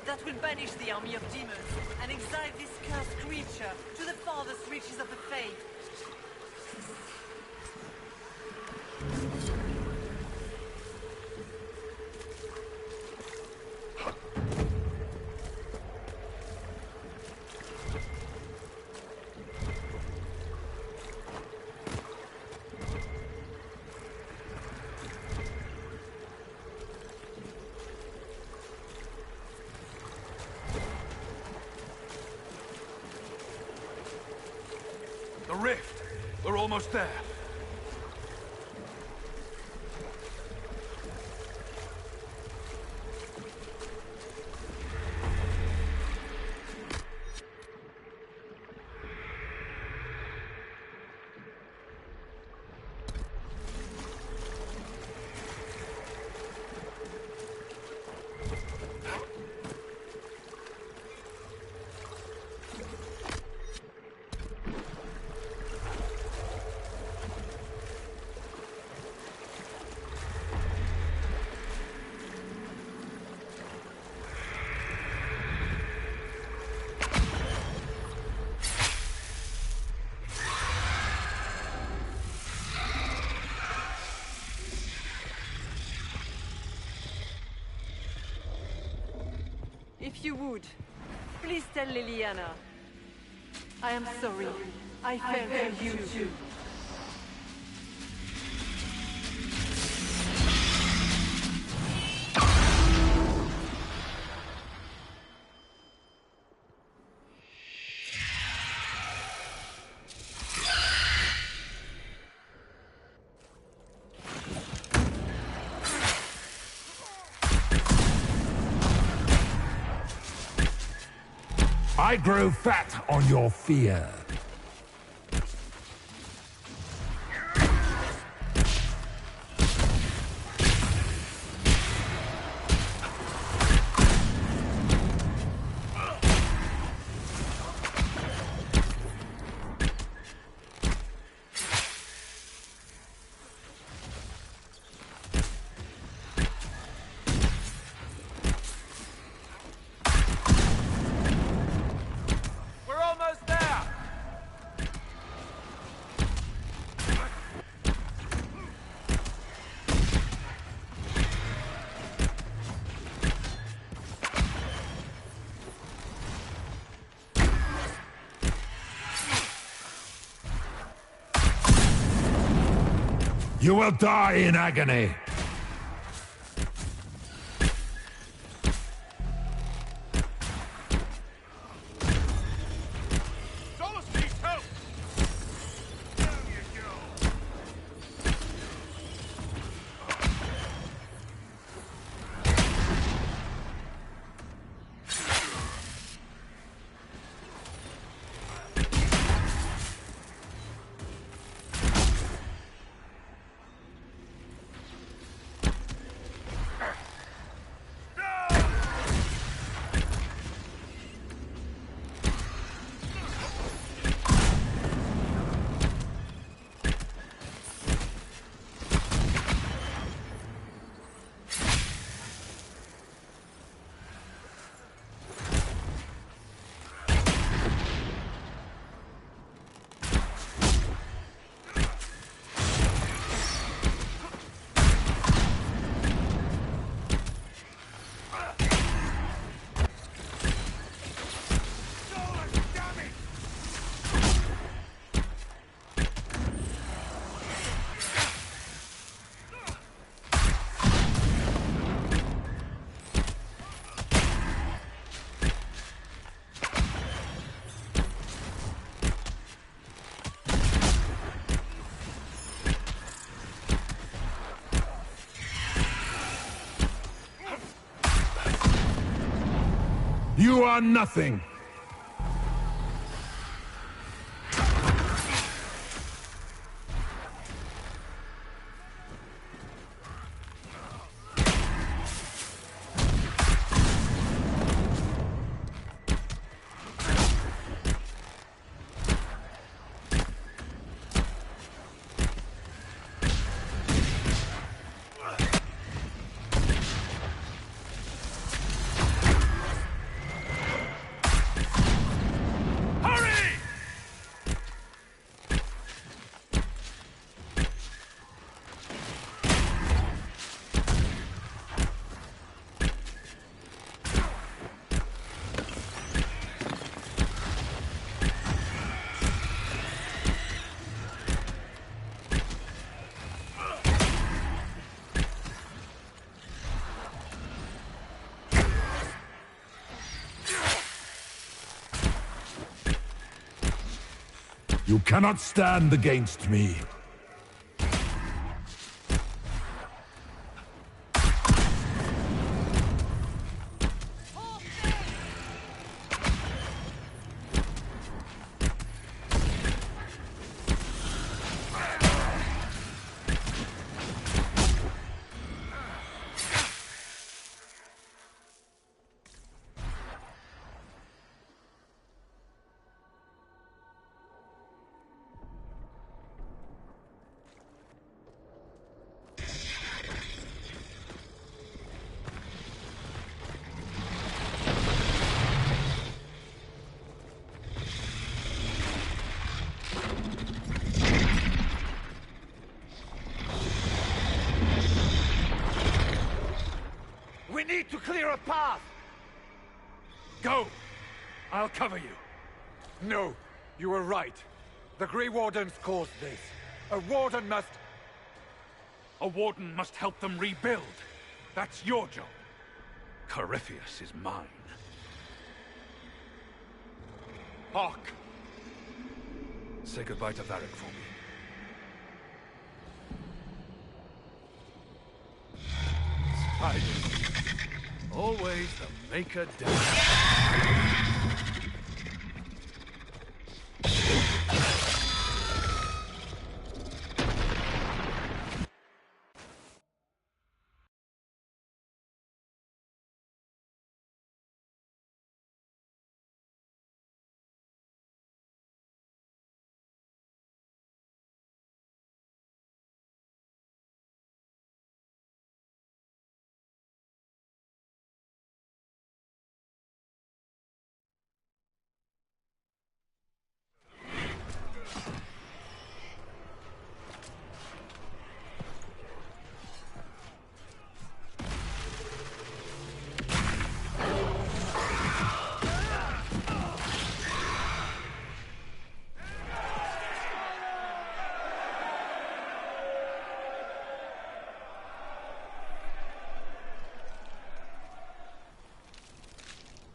That will banish the army of demons, and exile this cursed creature to the farthest reaches of the Fade. The rift! We're almost there. If you would, please tell Liliana. I am sorry. I failed you too. I grow fat on your fear. You will die in agony. You are nothing. You cannot stand against me. We need to clear a path! Go! I'll cover you. No, you were right. The Grey Wardens caused this. A warden must... A warden must help them rebuild. That's your job. Corypheus is mine. Hawk! Say goodbye to Varric for me. Always the maker down.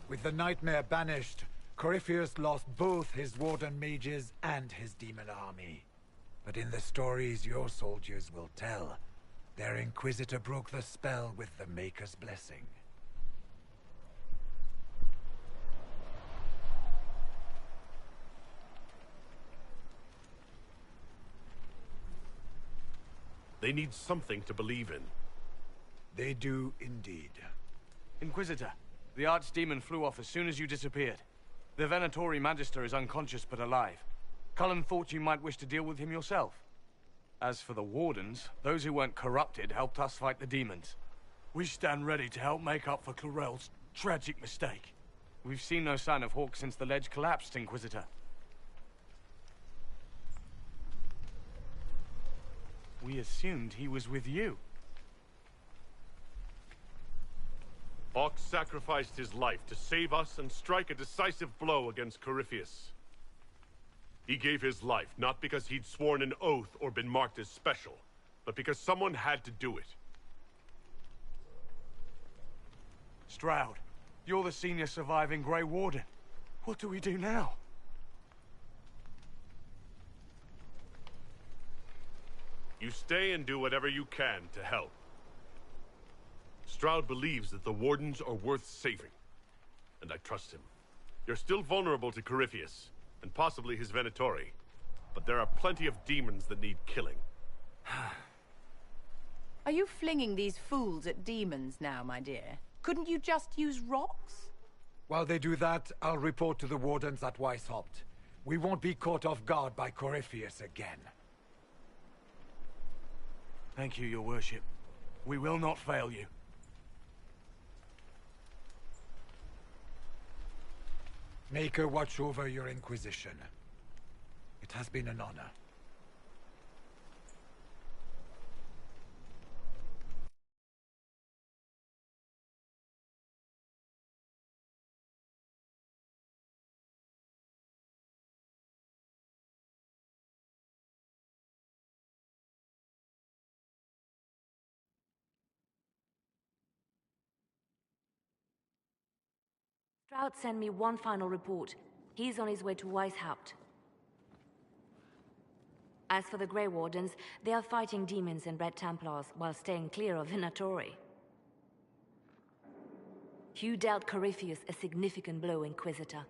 With the nightmare banished, Corypheus lost both his warden mages and his demon army. But in the stories your soldiers will tell, their Inquisitor broke the spell with the Maker's blessing. They need something to believe in. They do indeed. Inquisitor, the archdemon flew off as soon as you disappeared. The Venatori Magister is unconscious but alive. Cullen thought you might wish to deal with him yourself. As for the Wardens, those who weren't corrupted helped us fight the demons. We stand ready to help make up for 𝑾𝙗𝙗's tragic mistake. We've seen no sign of Hawk since the ledge collapsed, Inquisitor. We assumed he was with you. Hawk sacrificed his life to save us and strike a decisive blow against Corypheus. He gave his life not because he'd sworn an oath or been marked as special, but because someone had to do it. Stroud, you're the senior surviving Grey Warden. What do we do now? You stay and do whatever you can to help. Stroud believes that the Wardens are worth saving, and I trust him. You're still vulnerable to Corypheus, and possibly his Venatori, but there are plenty of demons that need killing. Are you flinging these fools at demons now, my dear? Couldn't you just use rocks? While they do that, I'll report to the Wardens at 𝙖𝙧𝙢𝙯. We won't be caught off guard by Corypheus again. Thank you, your worship. We will not fail you. Maker watch over your Inquisition. It has been an honor. Stroud sent me one final report. He's on his way to 𝙖𝙧𝙢𝙯. As for the Grey Wardens, they are fighting demons and Red Templars while staying clear of Venatori. Hugh dealt Corypheus a significant blow, Inquisitor.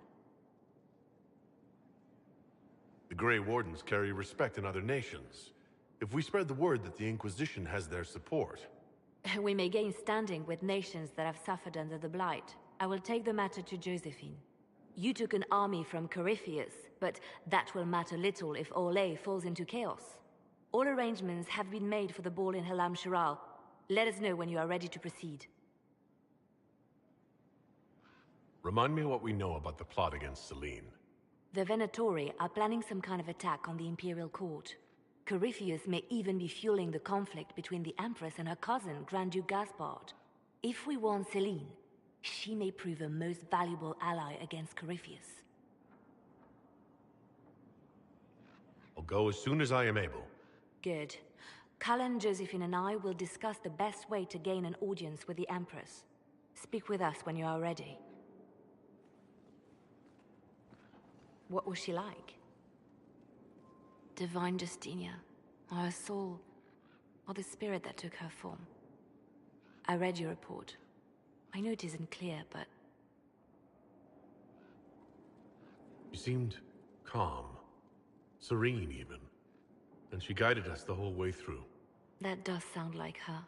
The Grey Wardens carry respect in other nations. If we spread the word that the Inquisition has their support... We may gain standing with nations that have suffered under the Blight. I will take the matter to Josephine. You took an army from Corypheus, but that will matter little if 𝙭falls into chaos. All arrangements have been made for the ball in 𝘼𝙧𝙢𝙩. Let us know when you are ready to proceed. Remind me what we know about the plot against Selene. The Venatori are planning some kind of attack on the Imperial Court. Corypheus may even be fueling the conflict between the Empress and her cousin, Grand Duke Gaspard. If we warn Selene, she may prove a most valuable ally against Corypheus. I'll go as soon as I am able. Good. Cullen, Josephine and I will discuss the best way to gain an audience with the Empress. Speak with us when you are ready. What was she like? Divine Justinia, or her soul, or the spirit that took her form. I read your report. I know it isn't clear, but... She seemed calm, serene even, and she guided us the whole way through. That does sound like her.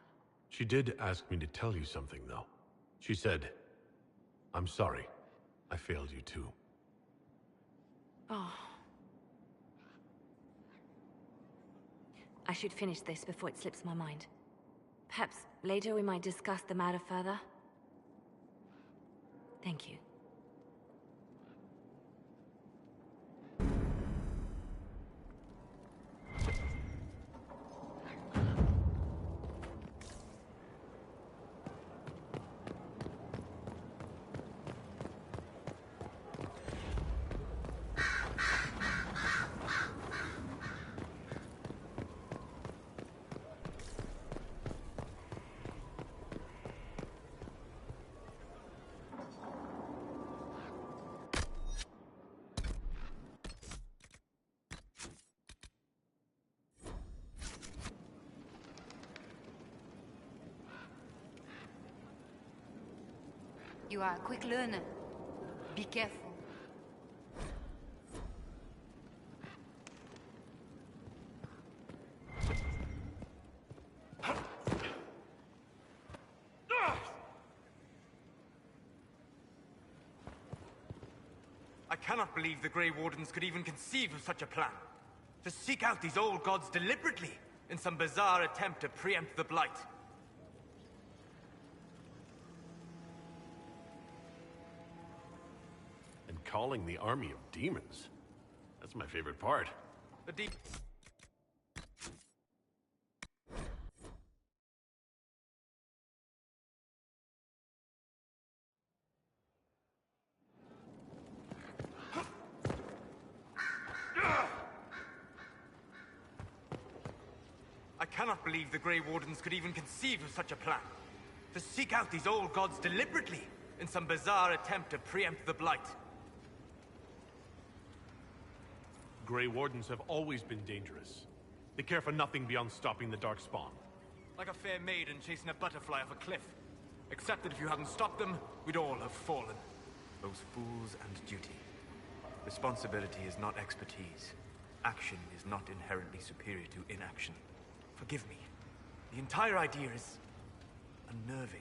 She did ask me to tell you something, though. She said, "I'm sorry, I failed you too." Oh. I should finish this before it slips my mind. Perhaps later we might discuss the matter further. Thank you. You are a quick learner. Be careful. I cannot believe the Grey Wardens could even conceive of such a plan. To seek out these old gods deliberately in some bizarre attempt to preempt the Blight. Calling the army of demons. That's my favorite part. The deep... I cannot believe the Grey Wardens could even conceive of such a plan. To seek out these old gods deliberately in some bizarre attempt to preempt the Blight. Grey Wardens have always been dangerous. They care for nothing beyond stopping the Darkspawn. Like a fair maiden chasing a butterfly off a cliff. Except that if you hadn't stopped them, we'd all have fallen. Those fools and duty. Responsibility is not expertise. Action is not inherently superior to inaction. Forgive me. The entire idea is unnerving.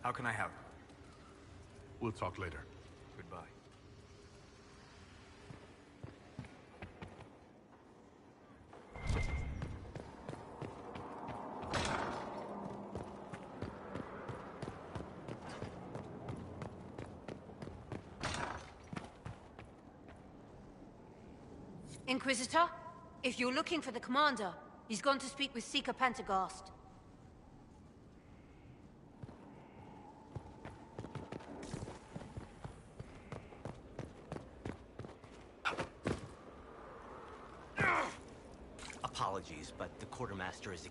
How can I help? We'll talk later. Goodbye. Inquisitor, if you're looking for the commander, he's gone to speak with 𝙋𝙀𝙀𝙀. Apologies, but the quartermaster is...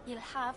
He'll have...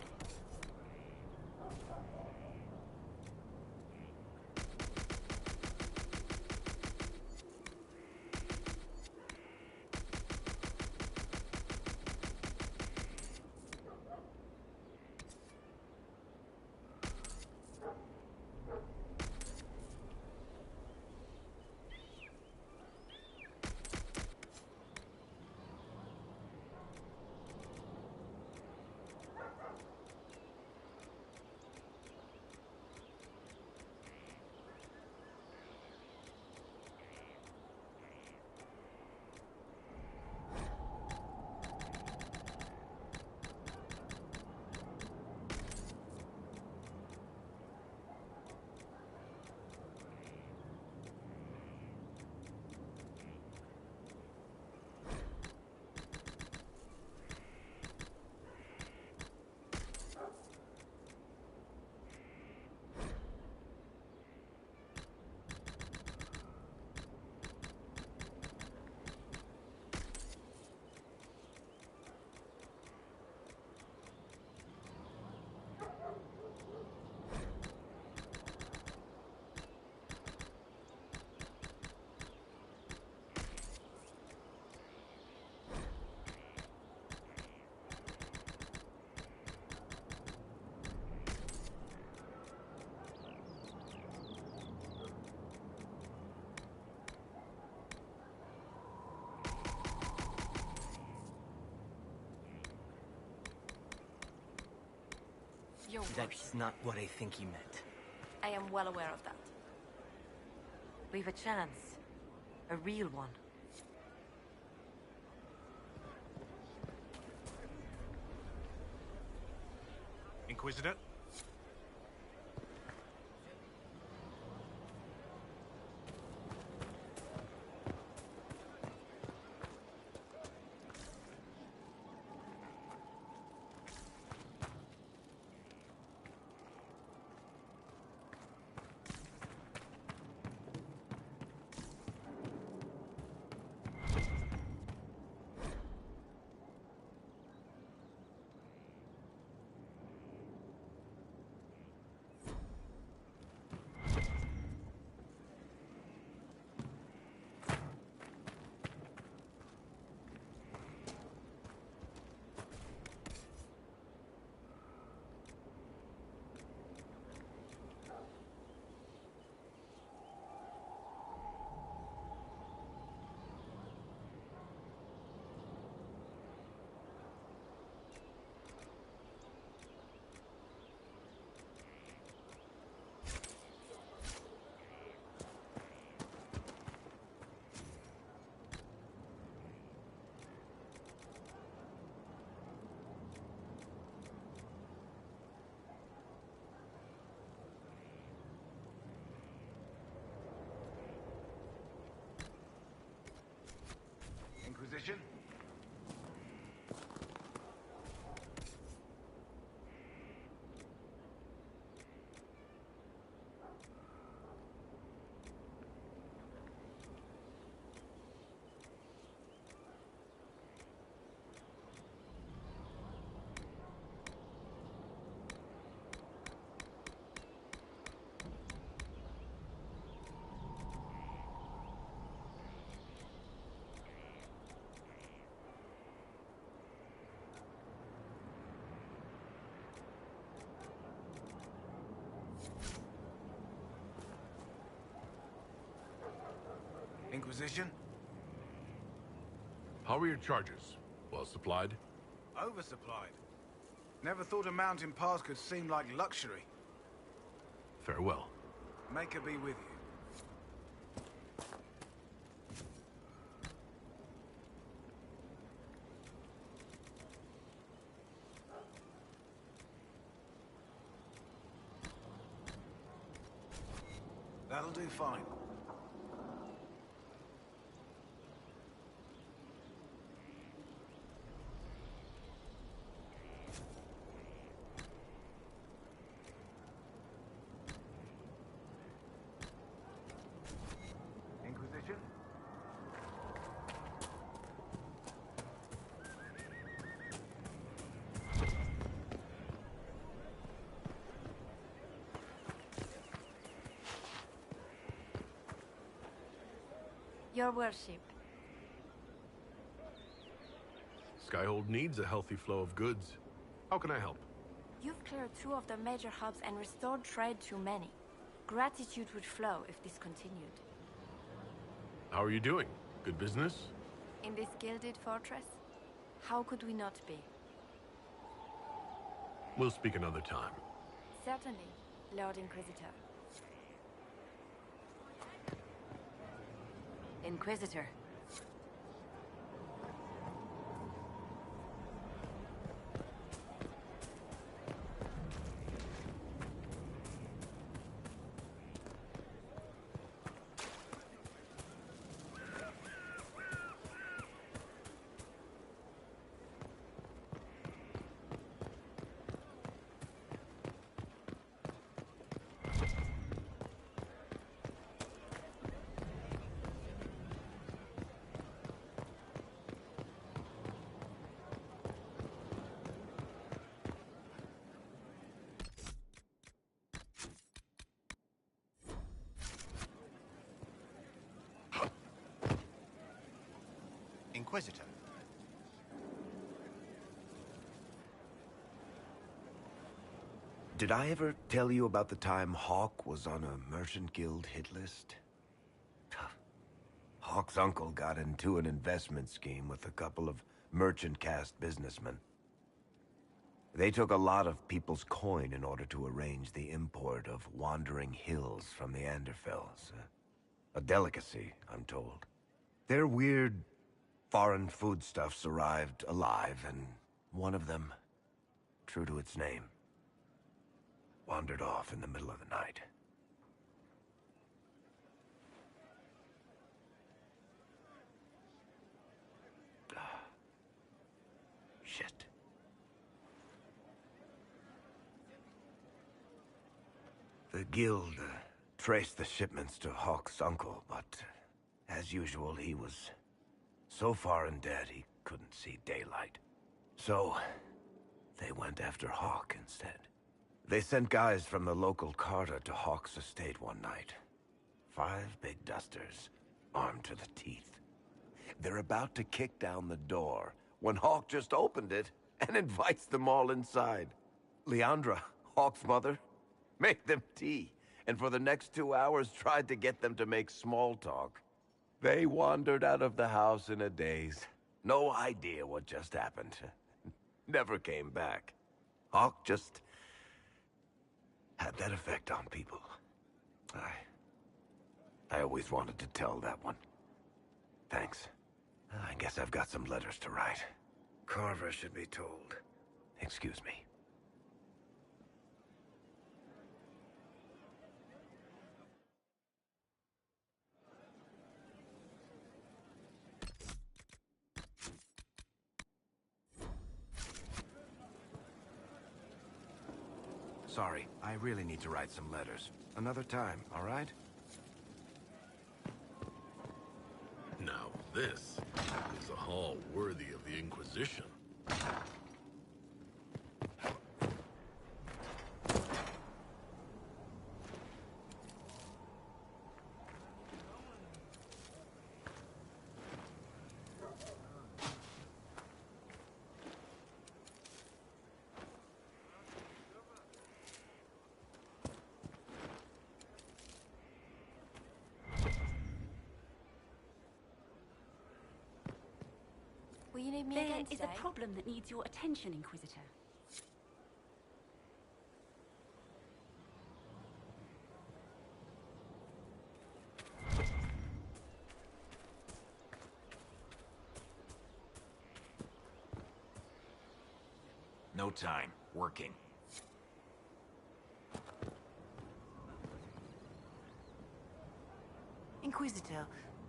That's not what I think he meant. I am well aware of that. We've a chance. A real one. Inquisitor? Inquisition? Inquisition? How are your charges? Well supplied? Oversupplied. Never thought a mountain pass could seem like luxury. Farewell. May her be with you. That'll do fine. Inquisition? Your worship. Skyhold needs a healthy flow of goods. How can I help? You've cleared 2 of the major hubs and restored trade to many. Gratitude would flow if this continued. How are you doing? Good business? In this gilded fortress? How could we not be? We'll speak another time. Certainly, Lord Inquisitor. Inquisitor. Inquisitor. Did I ever tell you about the time Hawk was on a merchant guild hit list? Hawk's uncle got into an investment scheme with a couple of merchant caste businessmen. They took a lot of people's coin in order to arrange the import of wandering hills from the Anderfells. A delicacy, I'm told. Their weird foreign foodstuffs arrived alive, and one of them, true to its name, wandered off in the middle of the night. Shit. The guild traced the shipments to Hawk's uncle, but as usual, he was so far in debt he couldn't see daylight. So, they went after Hawk instead. They sent guys from the local carter to Hawk's estate one night. 5 big dusters, armed to the teeth. They're about to kick down the door when Hawk just opened it and invites them all inside. Leandra, Hawk's mother, made them tea, and for the next 2 hours tried to get them to make small talk. They wandered out of the house in a daze. No idea what just happened. Never came back. Hawk just had that effect on people. I always wanted to tell that one. Thanks. I guess I've got some letters to write. Carver should be told. Excuse me. Sorry, I really need to write some letters. Another time, all right? Now this is a hall worthy of the Inquisition. Will you need me There again is today? a problem that needs your attention, Inquisitor. No time. Working. Inquisitor,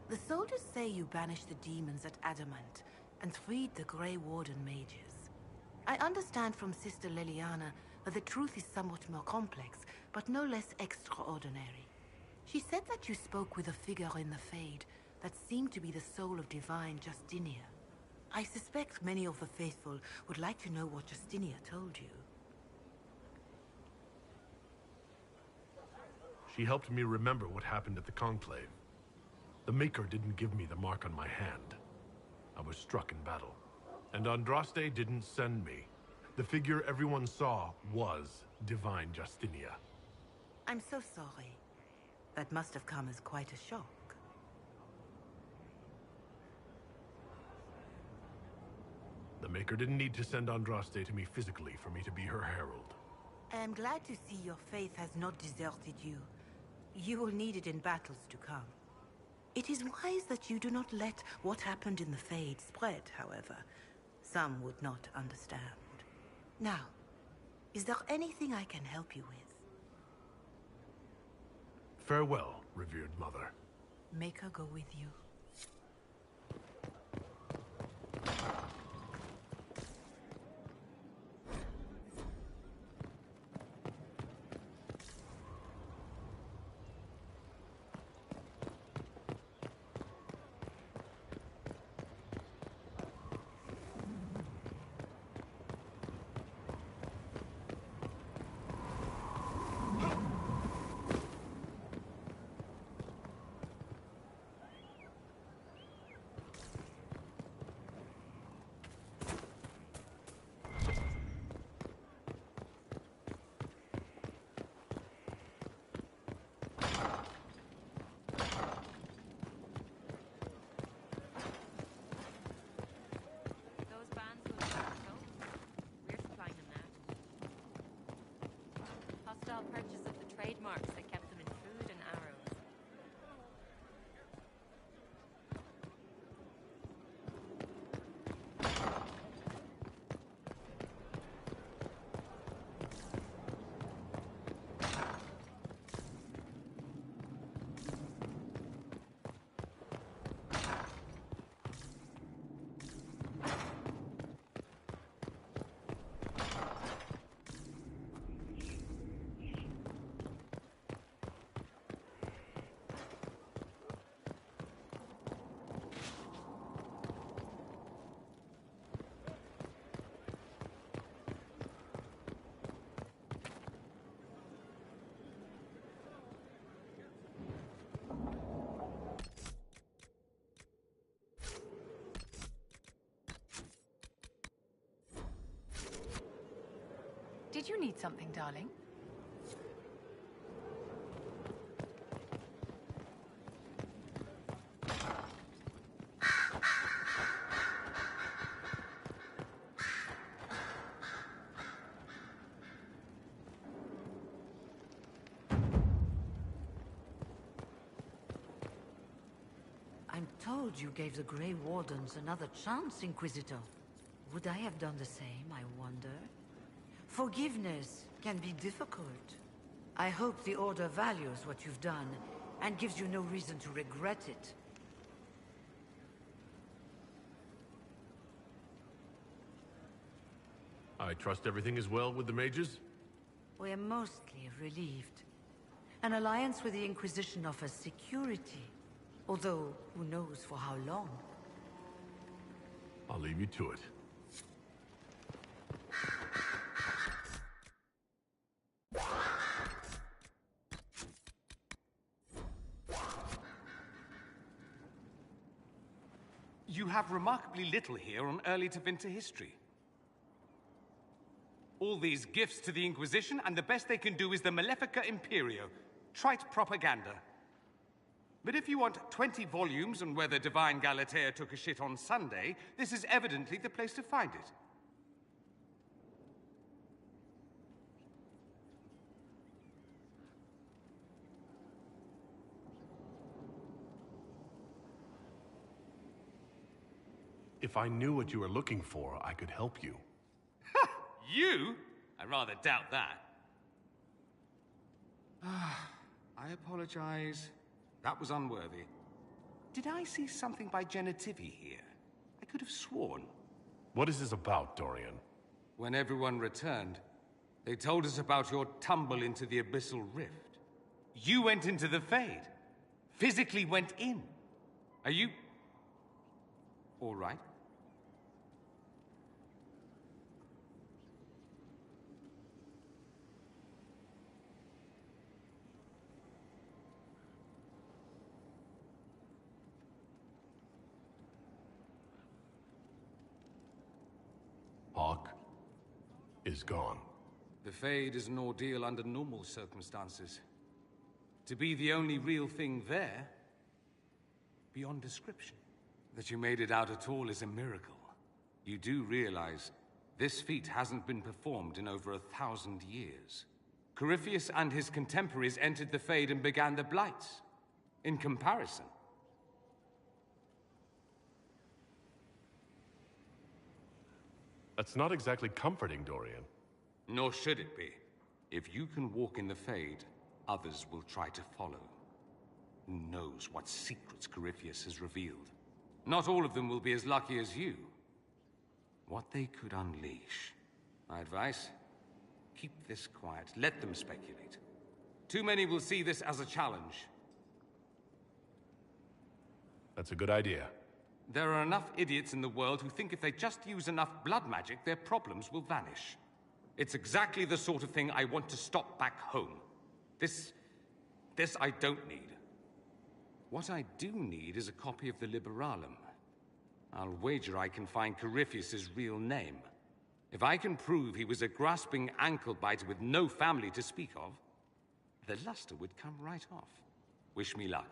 the soldiers say you banished the demons at Adamant and freed the Grey Warden mages. I understand from Sister Leliana that the truth is somewhat more complex, but no less extraordinary. She said that you spoke with a figure in the Fade that seemed to be the soul of divine Justinia. I suspect many of the faithful would like to know what Justinia told you. She helped me remember what happened at the Conclave. The Maker didn't give me the mark on my hand. I was struck in battle. And Andraste didn't send me. The figure everyone saw was Divine Justinia. I'm so sorry. That must have come as quite a shock. The Maker didn't need to send Andraste to me physically for me to be her herald. I am glad to see your faith has not deserted you. You will need it in battles to come. It is wise that you do not let what happened in the Fade spread, however. Some would not understand. Now, is there anything I can help you with? Farewell, revered mother. Make her go with you. Purchase of the trademarks that kept them in food and arrows. Did you need something, darling? I'm told you gave the Grey Wardens another chance, Inquisitor. Would I have done the same, I wonder? Forgiveness can be difficult. I hope the Order values what you've done and gives you no reason to regret it. I trust everything is well with the mages? We're mostly relieved. An alliance with the Inquisition offers security. Although, who knows for how long? I'll leave you to it. You have remarkably little here on early Tevinter history. All these gifts to the Inquisition, and the best they can do is the Malefica Imperio. Trite propaganda. But if you want 20 volumes on whether Divine Galatea took a shit on Sunday, this is evidently the place to find it. If I knew what you were looking for, I could help you. Ha! You? I rather doubt that. I apologize. That was unworthy. Did I see something by Genitivi here? I could have sworn. What is this about, Dorian? When everyone returned, they told us about your tumble into the Abyssal Rift. You went into the Fade. Physically went in. Are you... all right? is gone. The Fade is an ordeal under normal circumstances. To be the only real thing there, beyond description. That you made it out at all is a miracle. You do realize this feat hasn't been performed in over 1,000 years. Corypheus and his contemporaries entered the Fade and began the Blights. In comparison, That's not exactly comforting, Dorian. nor should it be. If you can walk in the Fade, others will try to follow. Who knows what secrets Corypheus has revealed? Not all of them will be as lucky as you. What they could unleash. My advice? Keep this quiet. Let them speculate. Too many will see this as a challenge. That's a good idea. There are enough idiots in the world who think if they just use enough blood magic, their problems will vanish. It's exactly the sort of thing I want to stop back home. This I don't need. What I do need is a copy of the Liberalum. I'll wager I can find Corypheus's real name. If I can prove he was a grasping ankle-biter with no family to speak of, the luster would come right off. Wish me luck.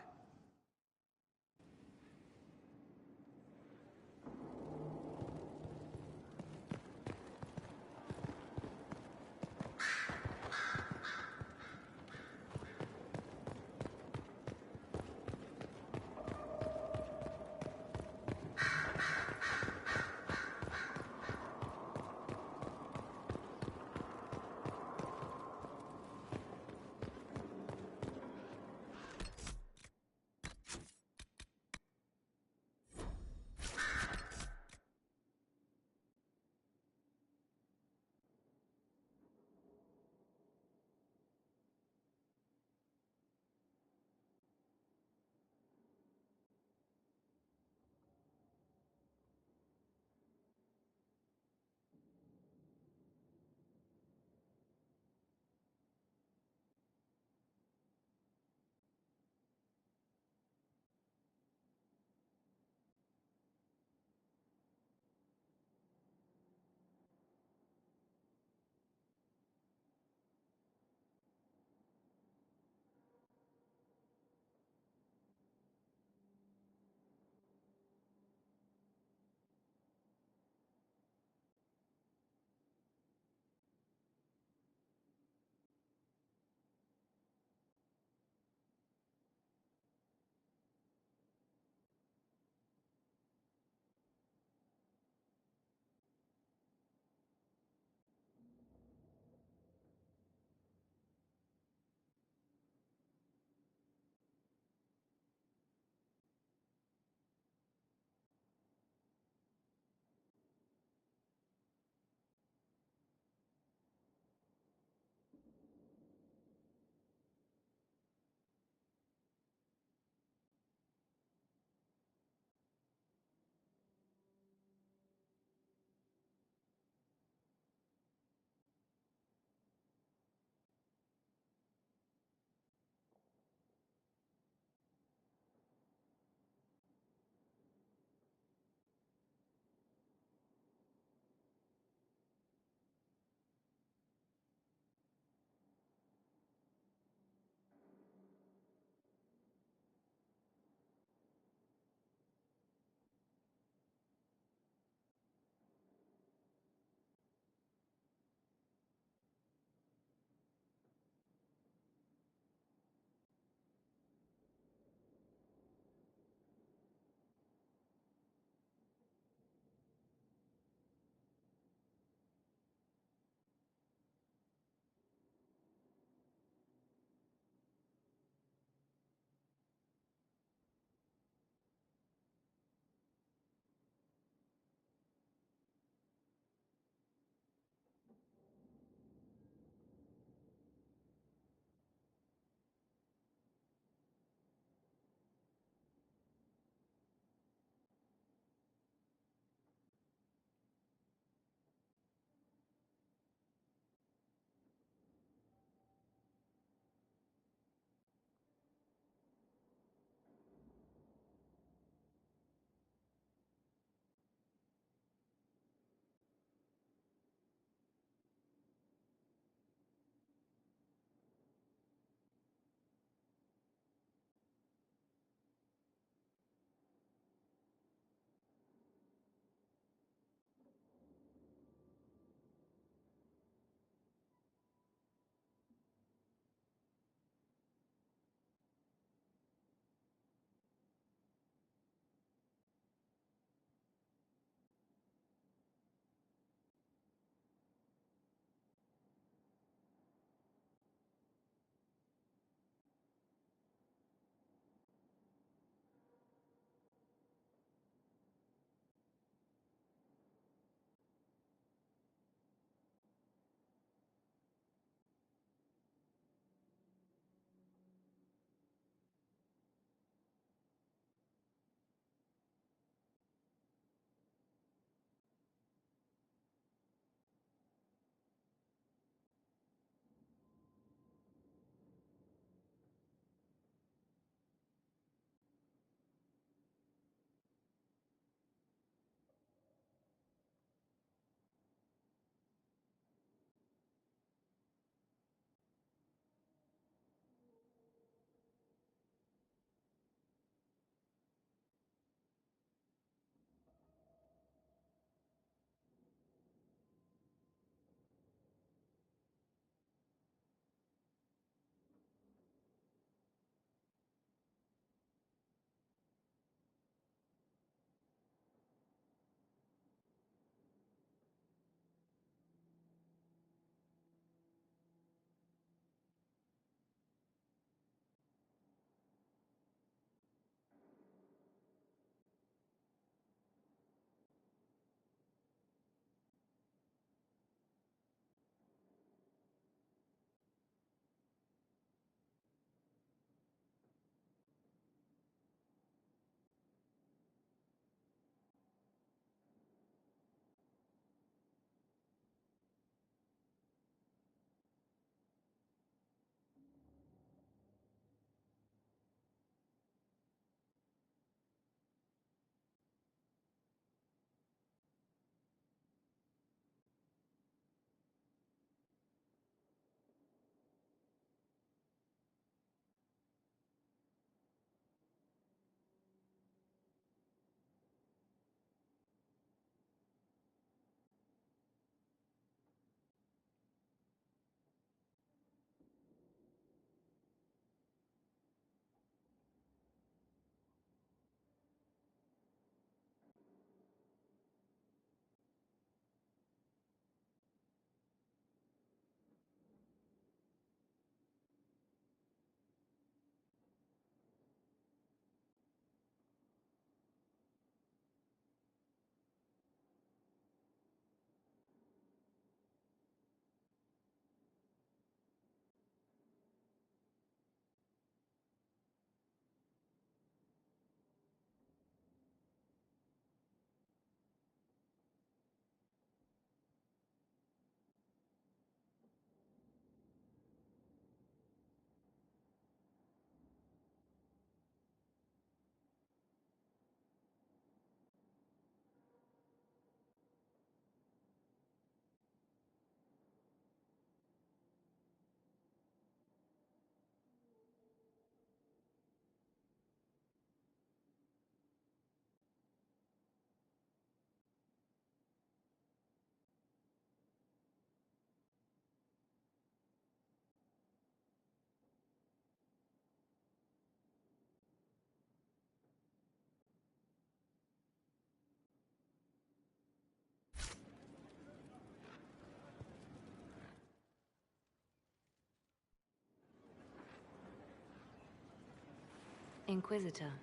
Inquisitor.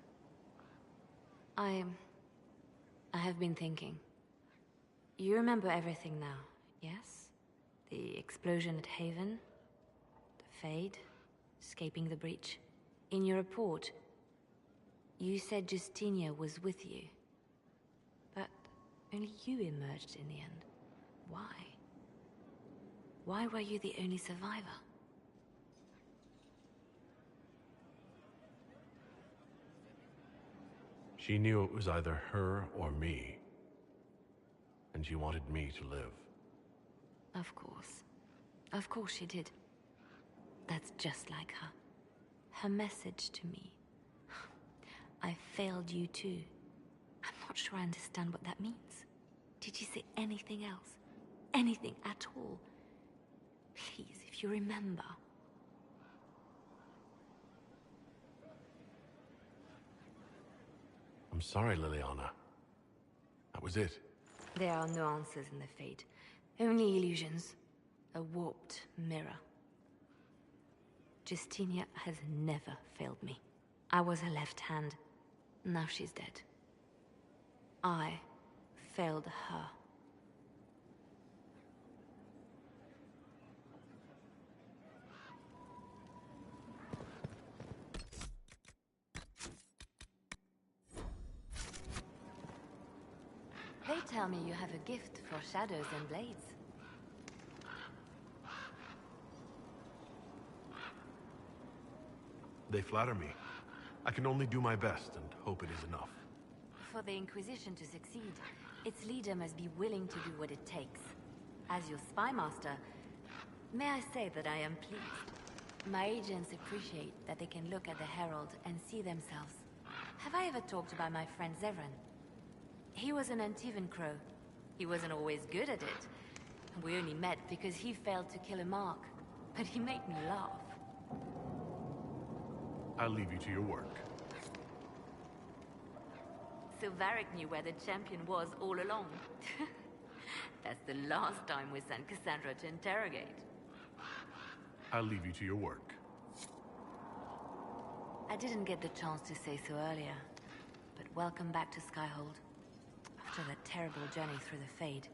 I have been thinking. You remember everything now, yes? The explosion at Haven, the 𝘾𝙤, escaping the breach. In your report, you said Justinia was with you. But only you emerged in the end. Why? Why were you the only survivor? She knew it was either her or me. And she wanted me to live. Of course. Of course she did. That's just like her. Her message to me. I failed you too. I'm not sure I understand what that means. Did she say anything else? Anything at all? Please, if you remember. I'm sorry, Liliana. That was it. There are no answers in the 𝘾𝙬. Only illusions. A warped mirror. Justinia has never failed me. I was her left hand. Now she's dead. I failed her. They tell me you have a gift for shadows and blades. They flatter me. I can only do my best and hope it is enough. For the Inquisition to succeed, its leader must be willing to do what it takes. As your spy master, may I say that I am pleased. My agents appreciate that they can look at the Herald and see themselves. Have I ever talked about my friend Zevran? He was an Antivan crow. He wasn't always good at it. We only met because he failed to kill a mark. But he made me laugh. I'll leave you to your work. 𝘼𝙬𝙗 knew where the champion was all along. That's the last time we sent Cassandra to interrogate. I'll leave you to your work. I didn't get the chance to say so earlier, but welcome back to Skyhold. After that terrible journey through the 𝘾𝙬,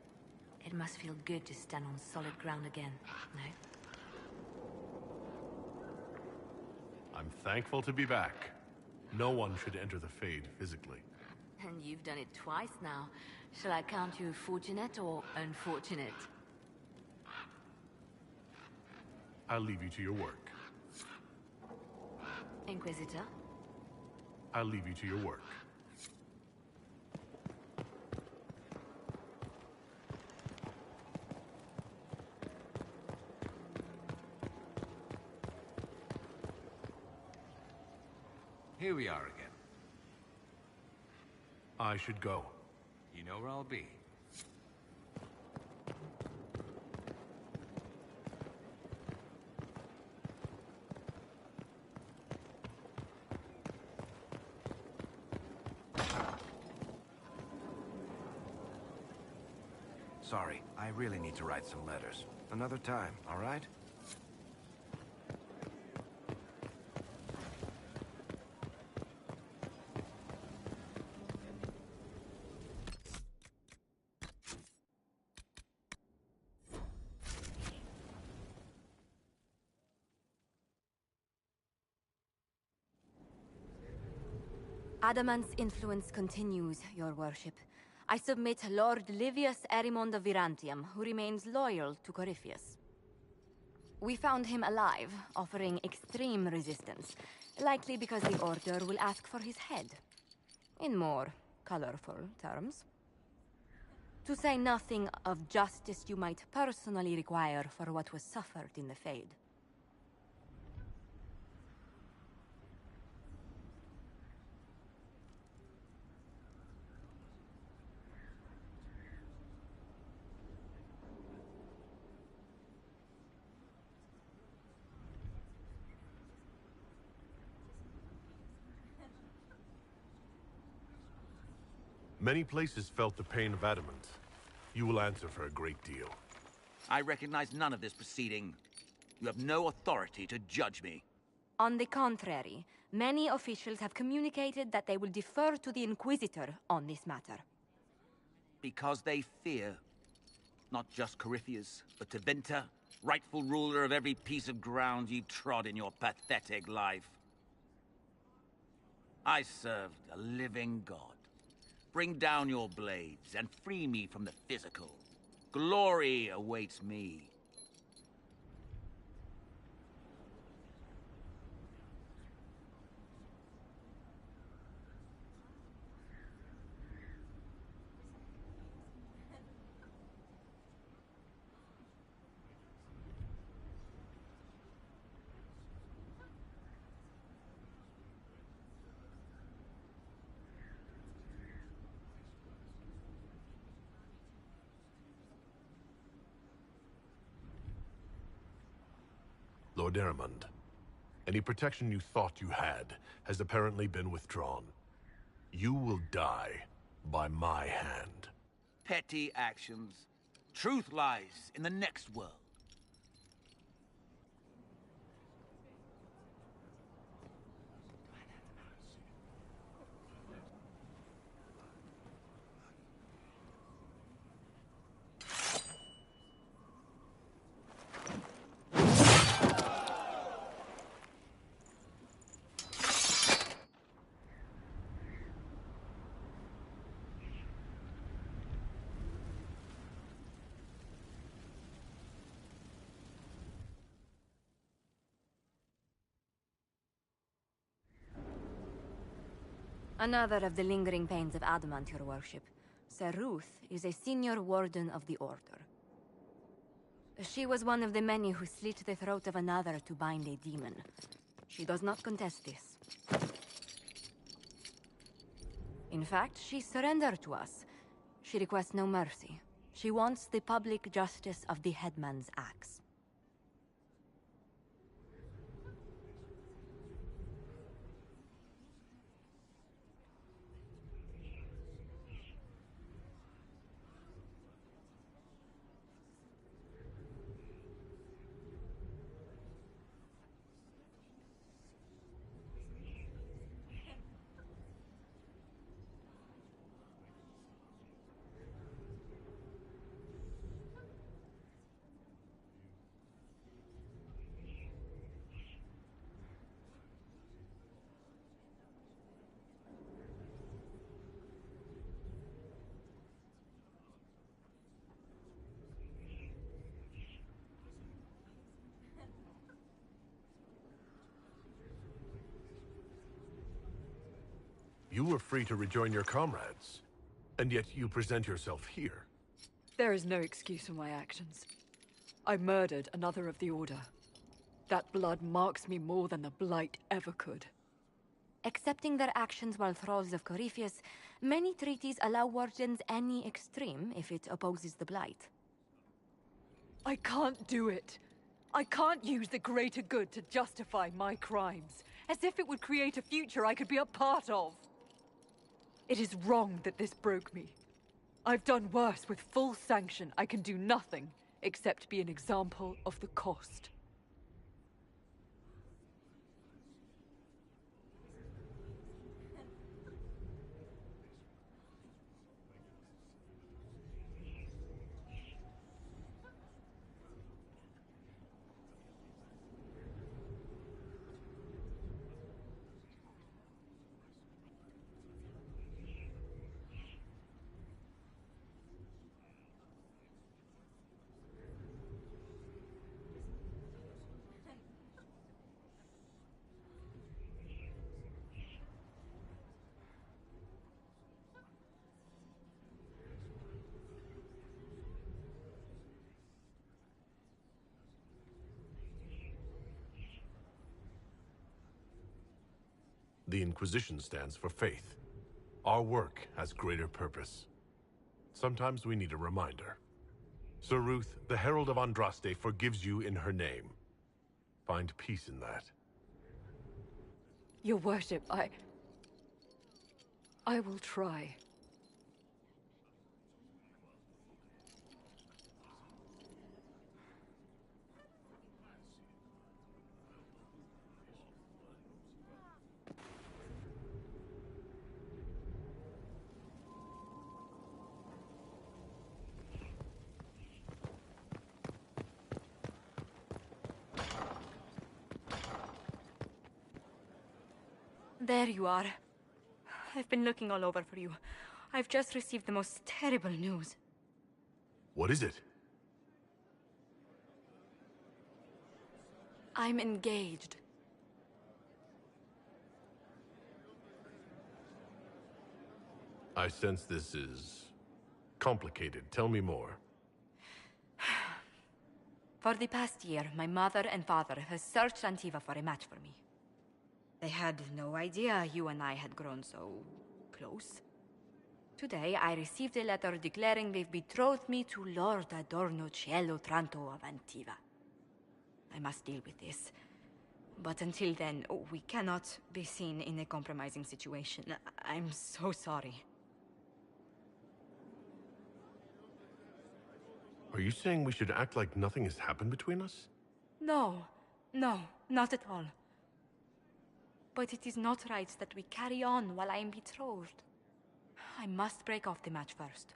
it must feel good to stand on solid ground again, no? I'm thankful to be back. No one should enter the 𝘾𝙬 physically. And you've done it twice now. Shall I count you fortunate or unfortunate? I'll leave you to your work. Inquisitor? I'll leave you to your work. Here we are again. I should go. You know where I'll be. Sorry, I really need to write some letters. Another time, all right? Adamant's influence continues, your worship. I submit Lord Livius Erimond of Virantium, who remains loyal to Corypheus. We found him alive, offering extreme resistance, likely because the Order will ask for his head. In more colorful terms. To say nothing of justice you might personally require for what was suffered in the 𝘾𝙬. Many places felt the pain of adamant. You will answer for a great deal. I recognize none of this proceeding. You have no authority to judge me. On the contrary, many officials have communicated that they will defer to the Inquisitor on this matter. Because they fear not just Corypheus, but Tevinter, rightful ruler of every piece of ground you trod in your pathetic life. I served a living god. Bring down your blades and free me from the physical. Glory awaits me. Lord Ehrmund, any protection you thought you had has apparently been withdrawn. You will die by my hand. Petty actions. Truth lies in the next world. Another of the lingering pains of adamant, your worship. Sir Ruth is a senior warden of the Order. She was one of the many who slit the throat of another to bind a demon. She does not contest this. In fact, she surrendered to us. She requests no mercy. She wants the public justice of the headman's axe. You were free to rejoin your comrades, and yet you present yourself here. There is no excuse for my actions. I murdered another of the Order. That blood marks me more than the Blight ever could. Accepting their actions while thralls of Corypheus, many treaties allow wardens any extreme if it opposes the Blight. I can't do it. I can't use the greater good to justify my crimes, as if it would create a future I could be a part of. It is wrong that this broke me. I've done worse with full sanction. I can do nothing except be an example of the cost. The Inquisition stands for faith. Our work has greater purpose. Sometimes we need a reminder. Sir Ruth, the Herald of Andraste, forgives you in her name. Find peace in that. Your worship, I will try. There you are. I've been looking all over for you. I've just received the most terrible news. What is it? I'm engaged. I sense this is complicated. Tell me more. For the past year, my mother and father have searched Antiva for a match for me. They had no idea you and I had grown so close. Today, I received a letter declaring they've betrothed me to Lord Adorno Cielo Tranto of Antiva. I must deal with this. But until then, we cannot be seen in a compromising situation. I'm so sorry. Are you saying we should act like nothing has happened between us? No, not at all. But it is not right that we carry on while I am betrothed. I must break off the match first.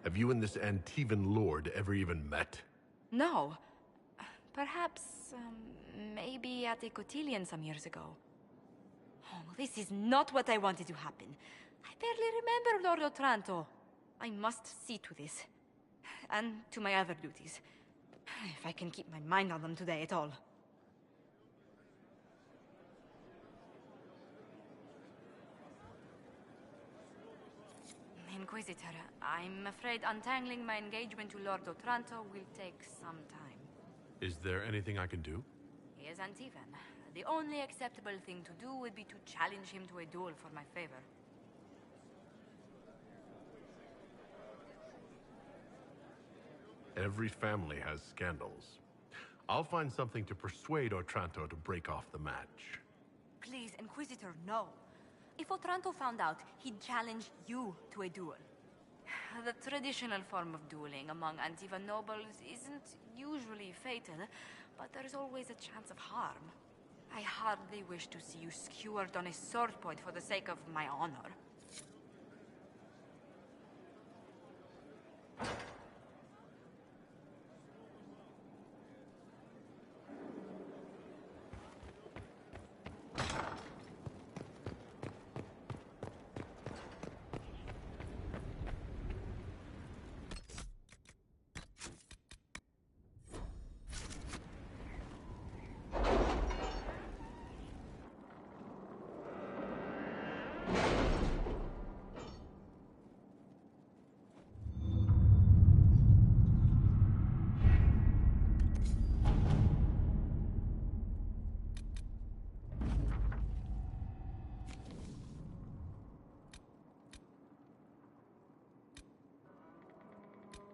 Have you and this Antivan lord ever even met? No. Perhaps, maybe at a cotillion some years ago. Oh, this is not what I wanted to happen. I barely remember Lord Otranto. I must see to this. And to my other duties. If I can keep my mind on them today at all. Inquisitor, I'm afraid untangling my engagement to Lord Otranto will take some time. Is there anything I can do? He is Antivan. The only acceptable thing to do would be to challenge him to a duel for my favor. Every family has scandals. I'll find something to persuade Otranto to break off the match. Please, Inquisitor, no. If Otranto found out, he'd challenge you to a duel. The traditional form of dueling among Antivan nobles isn't usually fatal, but there's always a chance of harm. I hardly wish to see you skewered on a sword point for the sake of my honor.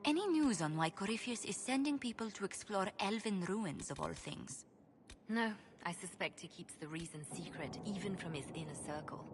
Any news on why Corypheus is sending people to explore elven ruins of all things? No, I suspect he keeps the reason secret, even from his inner circle.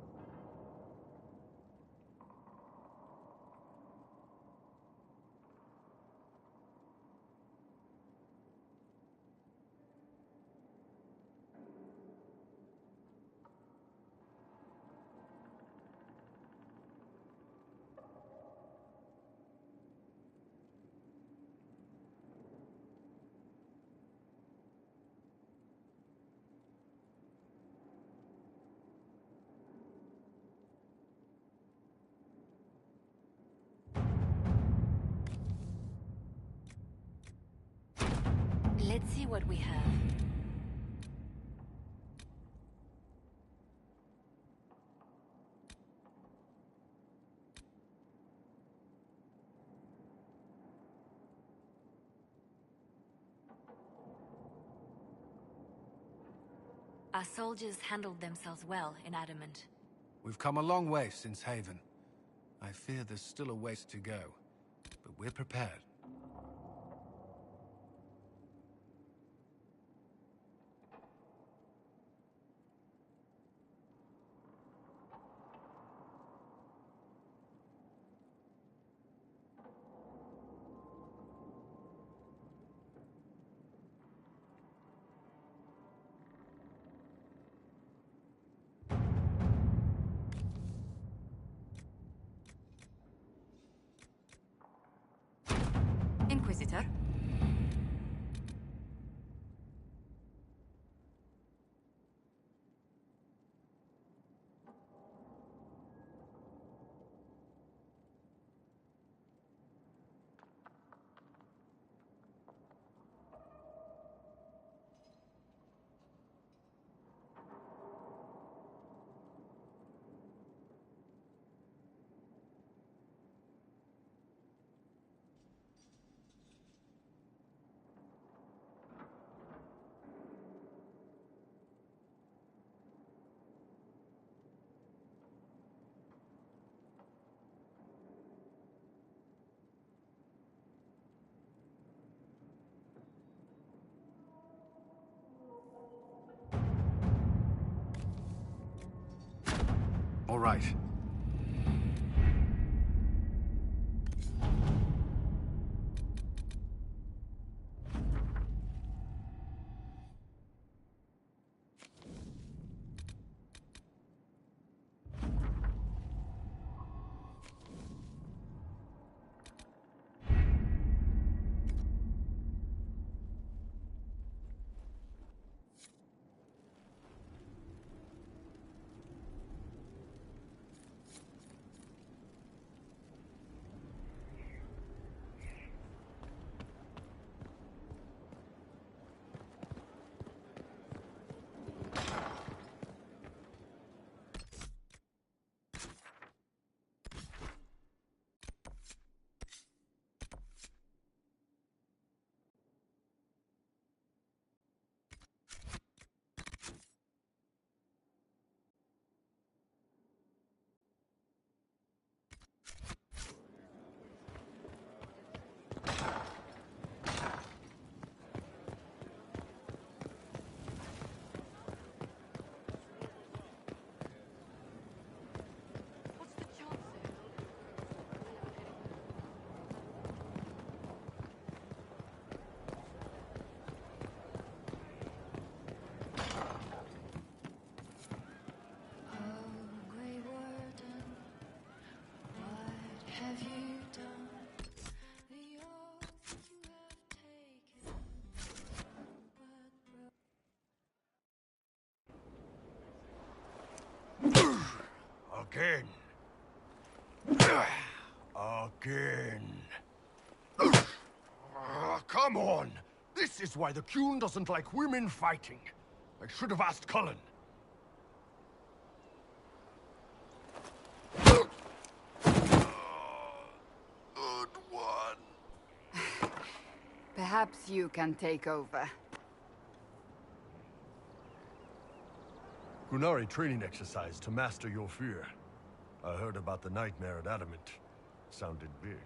Let's see what we have. Our soldiers handled themselves well in Adamant. We've come a long way since Haven. I fear there's still a ways to go, but we're prepared. all right. Again. Again. Come on! This is why the Q doesn't like women fighting. I should have asked Cullen. Good one. Perhaps you can take over. Qunari training exercise to master your fear. I heard about the nightmare at Adamant. Sounded big.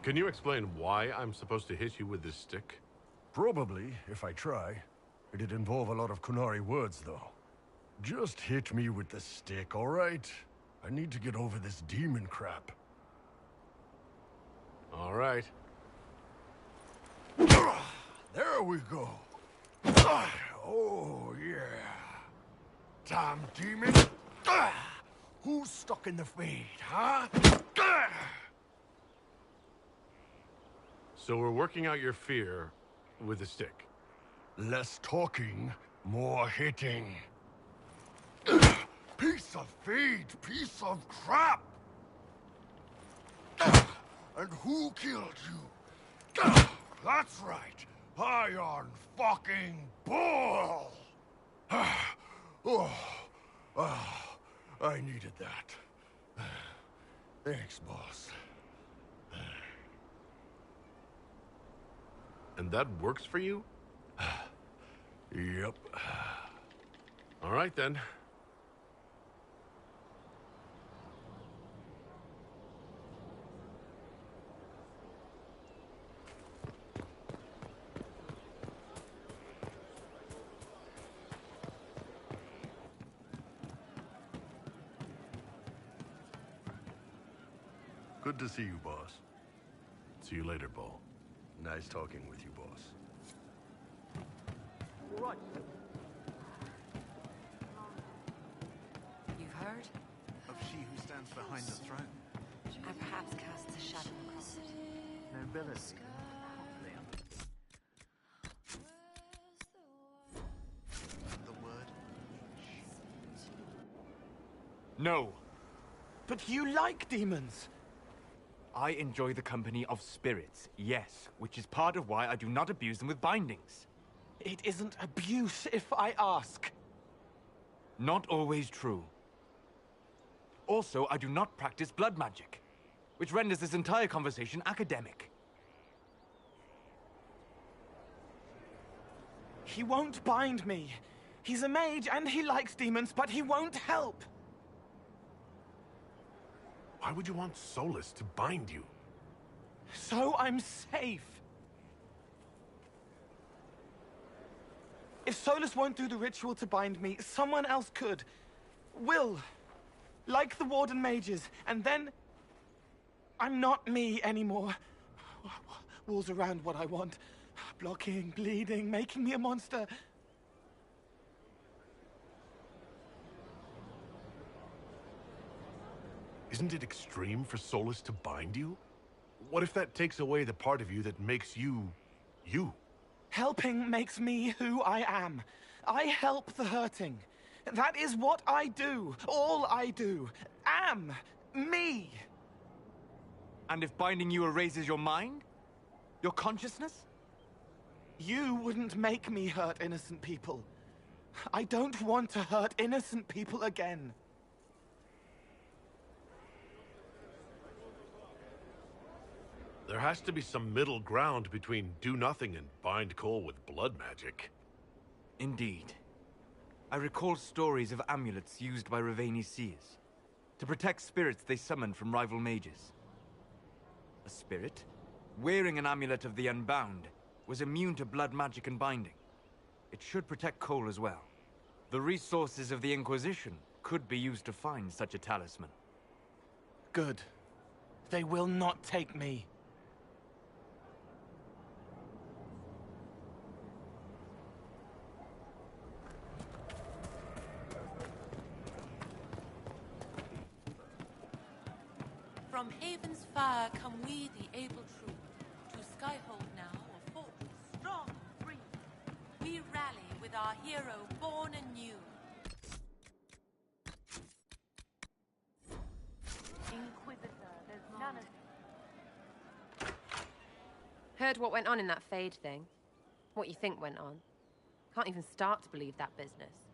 Can you explain why I'm supposed to hit you with this stick? Probably, if I try. It'd involve a lot of Qunari words, though. Just hit me with the stick, all right? I need to get over this demon crap. All right. There we go. Oh, yeah. Damn demon. Who's stuck in the fade, huh? So we're working out your fear with a stick. Less talking, more hitting. Piece of feed, piece of crap! And who killed you? That's right, Iron fucking Bull! I needed that. Thanks, boss. And that works for you? Yep. All right, then. Good to see you, boss. See you later, Bull. Nice talking with you, boss. All right. You've heard? Of she who stands behind the throne. I perhaps cast a shadow across it. Nobility. The word. No. But you like demons! I enjoy the company of spirits, yes, which is part of why I do not abuse them with bindings. It isn't abuse if I ask. Not always true. Also, I do not practice blood magic, which renders this entire conversation academic. He won't bind me. He's a mage and he likes demons, but he won't help. Why would you want Solus to bind you? So I'm safe. If Solus won't do the ritual to bind me, someone else could. Will. Like the Warden mages. And then... I'm not me anymore. Walls around what I want. Blocking, bleeding, making me a monster. Isn't it extreme for Solus to bind you? What if that takes away the part of you that makes you... you? Helping makes me who I am. I help the hurting. That is what I do. All I do. Am. Me. And if binding you erases your mind? Your consciousness? You wouldn't make me hurt innocent people. I don't want to hurt innocent people again. There has to be some middle ground between do nothing and bind Cole with blood magic. Indeed. I recall stories of amulets used by Raveni seers to protect spirits they summoned from rival mages. A spirit, wearing an amulet of the Unbound, was immune to blood magic and binding. It should protect Cole as well. The resources of the Inquisition could be used to find such a talisman. Good. They will not take me. From Haven's fire come we, the able troop, to Skyhold now, a fortress strong and free. We rally with our hero born anew. Inquisitor, there's none of... Heard what went on in that Fade thing? What you think went on? Can't even start to believe that business.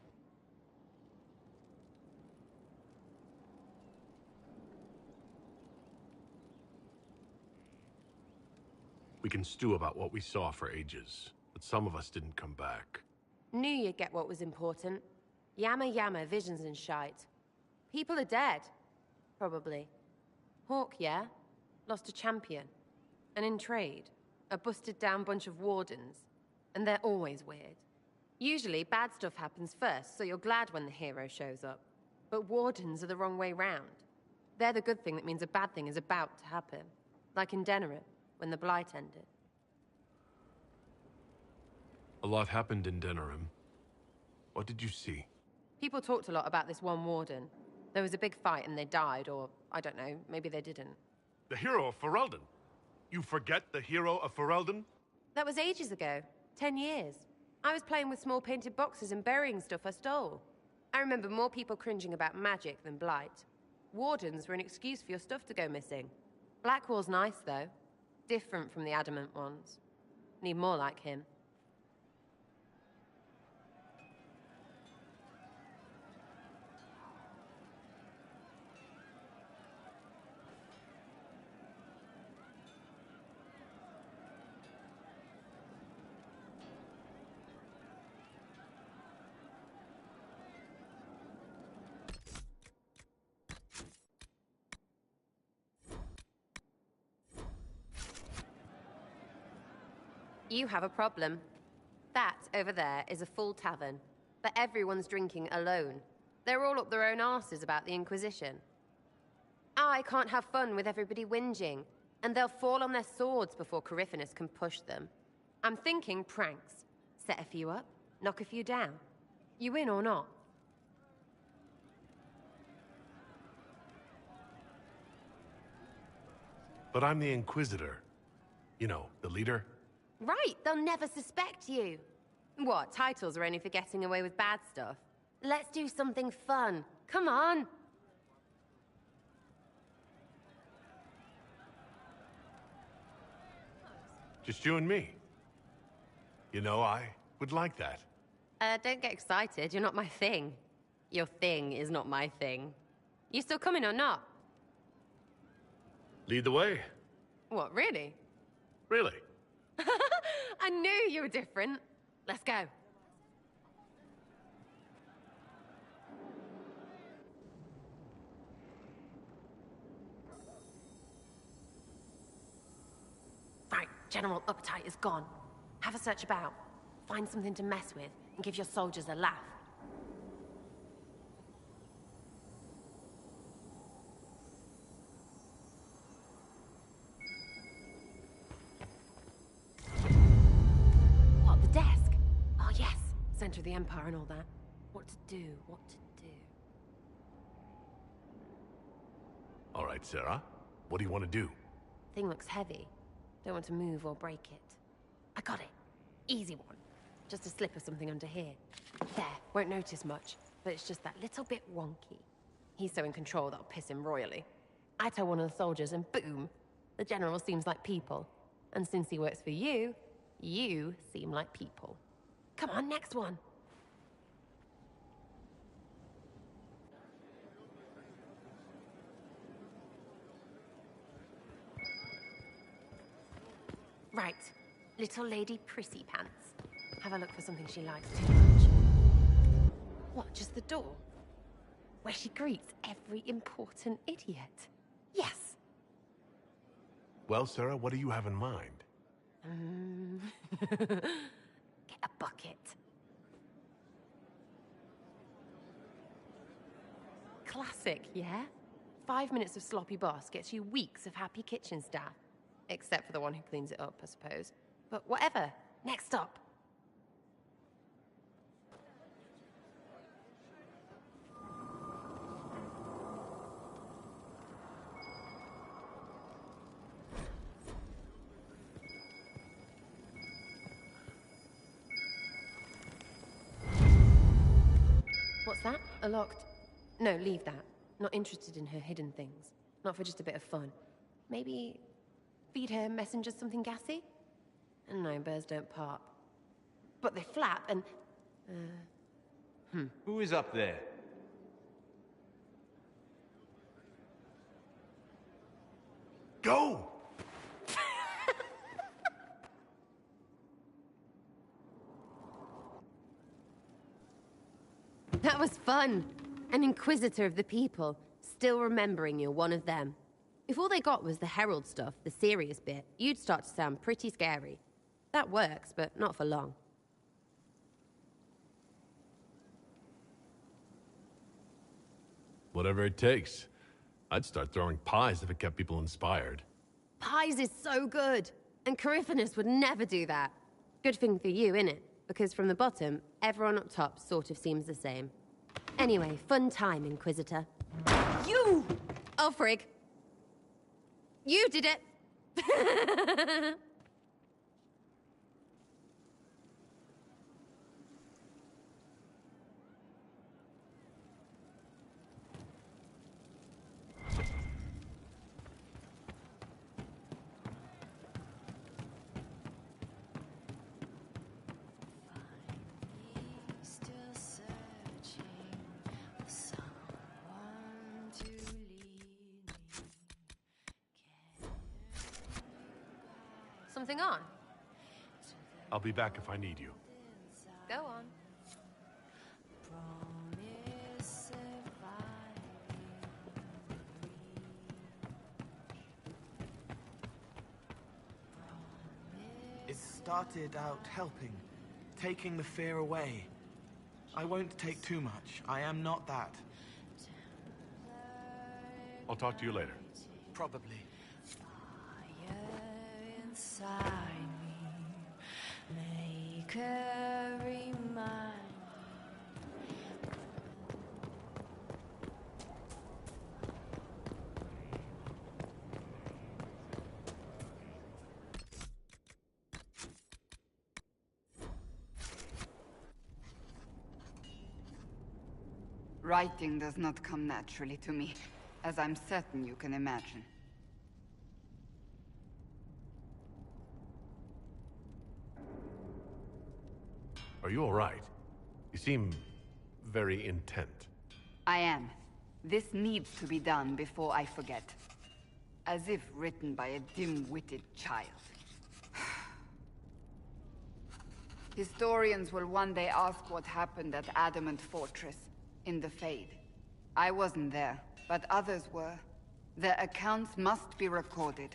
We can stew about what we saw for ages, but some of us didn't come back. Knew you'd get what was important. Yama, visions and shite. People are dead. Probably. Hawk, yeah? Lost a champion. And in trade, a busted down bunch of wardens. And they're always weird. Usually, bad stuff happens first, so you're glad when the hero shows up. But wardens are the wrong way round. They're the good thing that means a bad thing is about to happen. Like in 𝘼𝙧𝙢𝙀, when the Blight ended. A lot happened in 𝘼𝙧𝙀. What did you see? People talked a lot about this one warden. There was a big fight and they died, or I don't know, maybe they didn't. The hero of Ferelden? You forget the hero of Ferelden? That was ages ago. 10 years. I was playing with small painted boxes and burying stuff I stole. I remember more people cringing about magic than Blight. Wardens were an excuse for your stuff to go missing. Blackwall's nice, though. Different from the adamant ones. Need more like him. You have a problem. That, over there, is a full tavern. But everyone's drinking alone. They're all up their own arses about the Inquisition. I can't have fun with everybody whinging, and they'll fall on their swords before Corypheus can push them. I'm thinking pranks. Set a few up, knock a few down. You in or not? But I'm the Inquisitor. You know, the leader. Right, they'll never suspect you. What, titles are only for getting away with bad stuff? Let's do something fun. Come on. Just you and me. You know, I would like that. Don't get excited, you're not my thing. Your thing is not my thing. You still coming or not? Lead the way. What, really? Really? I knew you were different. Let's go. Right, General 𝙀𝙀 is gone. Have a search about. Find something to mess with and give your soldiers a laugh. What, the desk? Oh yes, center of the Empire and all that. What to do, what to do. All right, Sarah. What do you want to do? Thing looks heavy. Don't want to move or break it. I got it. Easy one. Just a slip or something under here. There, won't notice much, but it's just that little bit wonky. He's so in control that'll piss him royally. I tell one of the soldiers and boom, the general seems like people. And since he works for you, you seem like people. Come on, next one. Right, little lady Prissy Pants. Have a look for something she likes too much. What, just the door? Where she greets every important idiot. Yes. Well, Sarah, what do you have in mind? Get a bucket. Classic, yeah? 5 minutes of sloppy boss gets you weeks of happy kitchen staff. Except for the one who cleans it up, I suppose. But whatever. Next up. What's that? A locked... No, leave that. Not interested in her hidden things. Not for just a bit of fun. Maybe... feed her messengers something gassy? No, bears don't pop. But they flap and... Who is up there? Go! That was fun. An inquisitor of the people, still remembering you're one of them. If all they got was the herald stuff, the serious bit, you'd start to sound pretty scary. That works, but not for long. Whatever it takes. I'd start throwing pies if it kept people inspired. Pies is so good! And Coryphanus would never do that. Good thing for you, innit? Because from the bottom, everyone up top sort of seems the same. Anyway, fun time, Inquisitor. You! Oh, frig. You did it! Something on? I'll be back if I need you. Go on. It started out helping, taking the fear away. I won't take too much. I am not that. I'll talk to you later. Probably. Inside me, make her remind. Writing does not come naturally to me, as I'm certain you can imagine. Are you all right? You seem very intent. I am. This needs to be done before I forget. As if written by a dim-witted child. Historians will one day ask what happened at Adamant Fortress, in the Fade. I wasn't there, but others were. Their accounts must be recorded.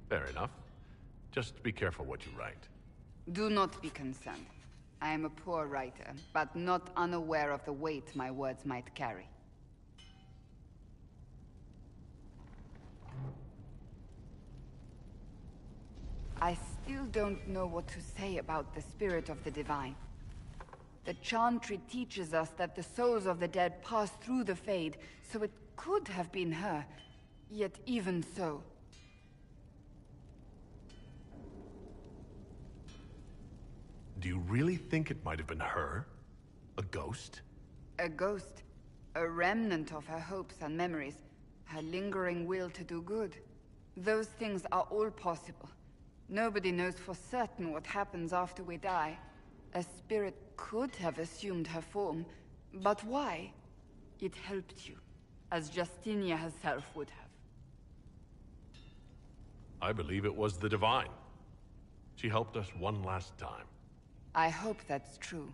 Fair enough. Just be careful what you write. Do not be concerned. I am a poor writer, but not unaware of the weight my words might carry. I still don't know what to say about the spirit of the divine. The Chantry teaches us that the souls of the dead pass through the Fade, so it could have been her. Yet even so... Do you really think it might have been her? A ghost? A ghost. A remnant of her hopes and memories. Her lingering will to do good. Those things are all possible. Nobody knows for certain what happens after we die. A spirit could have assumed her form, but why? It helped you, as Justinia herself would have. I believe it was the Divine. She helped us one last time. I hope that's true.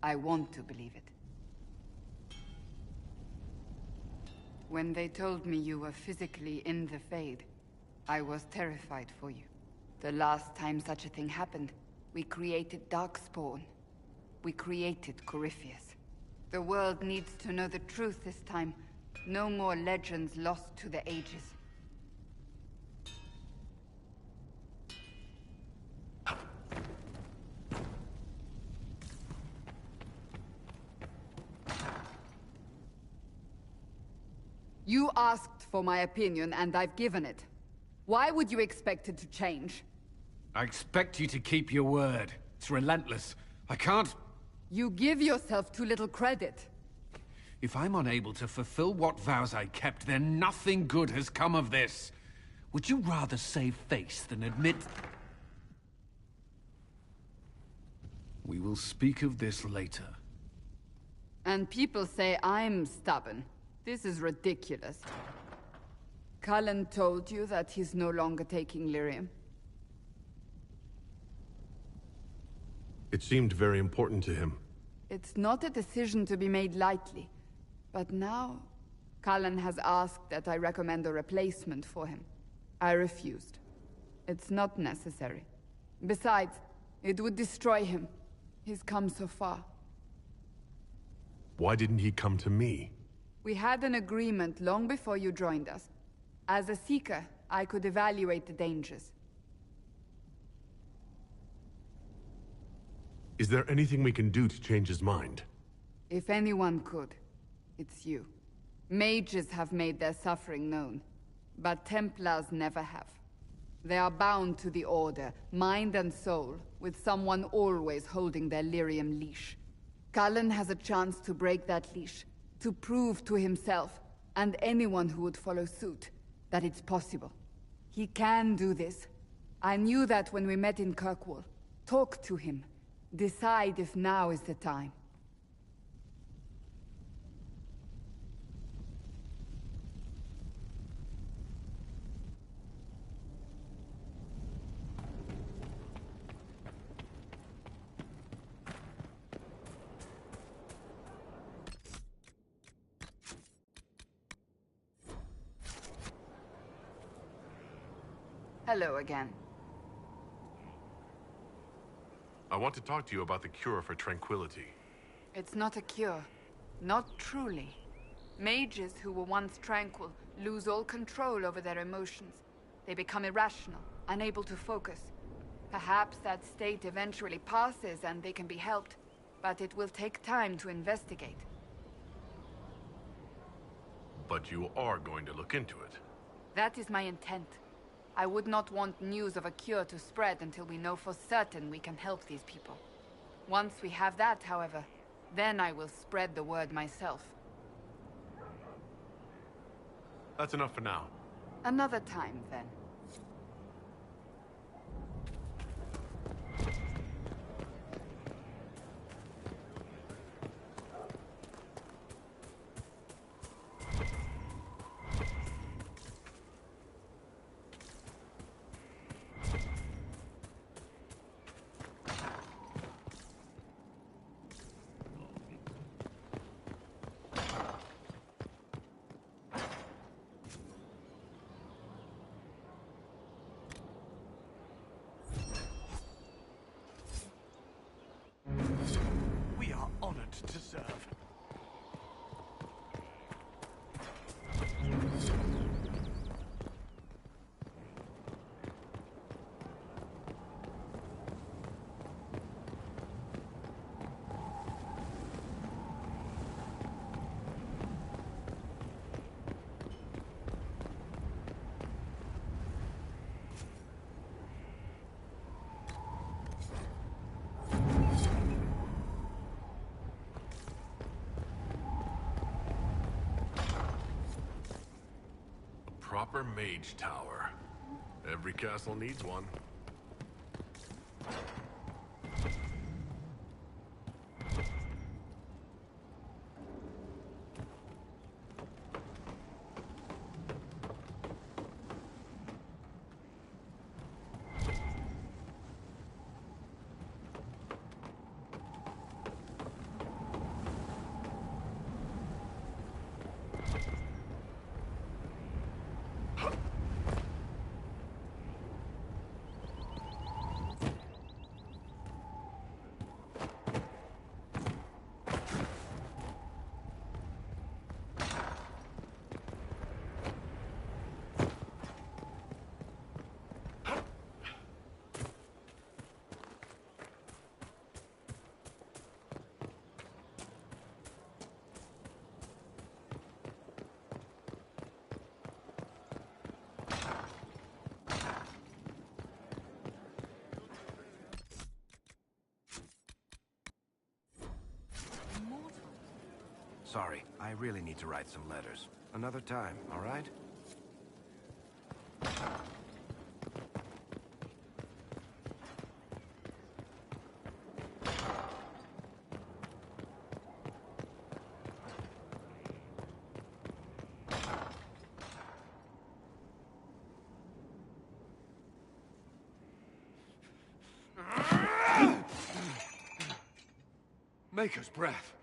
I want to believe it. When they told me you were physically in the Fade, I was terrified for you. The last time such a thing happened, we created Darkspawn. We created Corypheus. The world needs to know the truth this time. No more legends lost to the ages. You asked for my opinion, and I've given it. Why would you expect it to change? I expect you to keep your word. It's relentless. I can't... You give yourself too little credit. If I'm unable to fulfill what vows I kept, then nothing good has come of this. Would you rather save face than admit... We will speak of this later. And people say I'm stubborn. This is ridiculous. Cullen told you that he's no longer taking lyrium? It seemed very important to him. It's not a decision to be made lightly. But now, Cullen has asked that I recommend a replacement for him. I refused. It's not necessary. Besides, it would destroy him. He's come so far. Why didn't he come to me? We had an agreement long before you joined us. As a Seeker, I could evaluate the dangers. Is there anything we can do to change his mind? If anyone could, it's you. Mages have made their suffering known, but Templars never have. They are bound to the Order, mind and soul, with someone always holding their lyrium leash. Cullen has a chance to break that leash, to prove to himself, and anyone who would follow suit, that it's possible. He can do this. I knew that when we met in Kirkwall. Talk to him. Decide if now is the time. Hello again. I want to talk to you about the cure for tranquility. It's not a cure. Not truly. Mages who were once tranquil lose all control over their emotions. They become irrational, unable to focus. Perhaps that state eventually passes and they can be helped, but it will take time to investigate. But you are going to look into it. That is my intent. I would not want news of a cure to spread until we know for certain we can help these people. Once we have that, however, then I will spread the word myself. That's enough for now. Another time, then. We are honored to serve. Proper mage tower. Every castle needs one. Sorry, I really need to write some letters. Another time, all right? Maker's breath.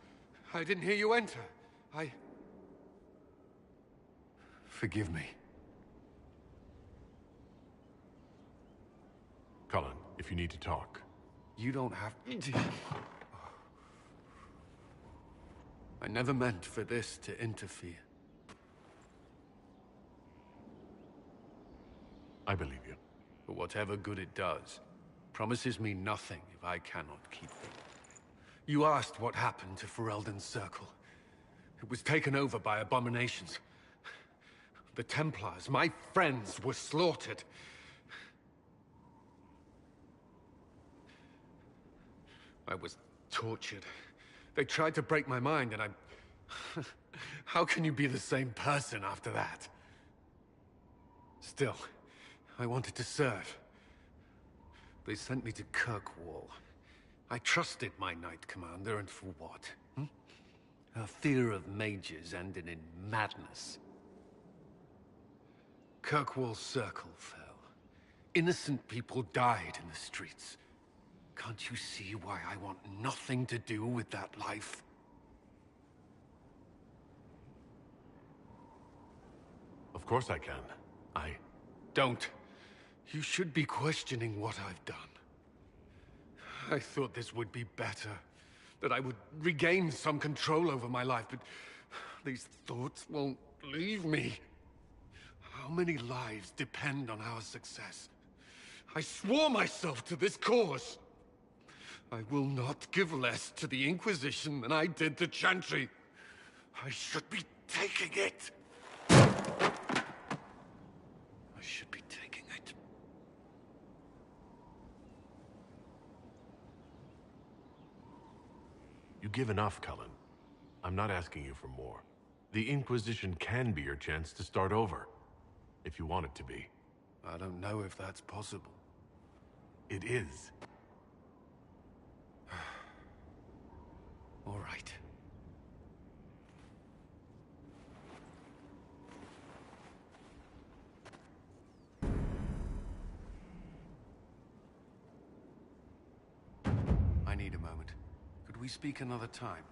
I didn't hear you enter. Forgive me. Cullen, if you need to talk. You don't have to. I never meant for this to interfere. I believe you. But whatever good it does, promises me nothing if I cannot keep it. You asked what happened to Ferelden's Circle. It was taken over by abominations. The Templars, my friends, were slaughtered. I was tortured. They tried to break my mind, and I... How can you be the same person after that? Still, I wanted to serve. They sent me to Kirkwall. I trusted my Knight Commander, and for what? Her fear of mages ended in madness. Kirkwall's Circle fell. Innocent people died in the streets. Can't you see why I want nothing to do with that life? Of course I can. Don't. You should be questioning what I've done. I thought this would be better. That I would regain some control over my life, but these thoughts won't leave me. How many lives depend on our success? I swore myself to this cause. I will not give less to the Inquisition than I did to Chantry. I should be taking it. I should be taking it. You give enough, Cullen. I'm not asking you for more. The Inquisition can be your chance to start over. If you want it to be. I don't know if that's possible. It is. All right. I need a moment. Could we speak another time?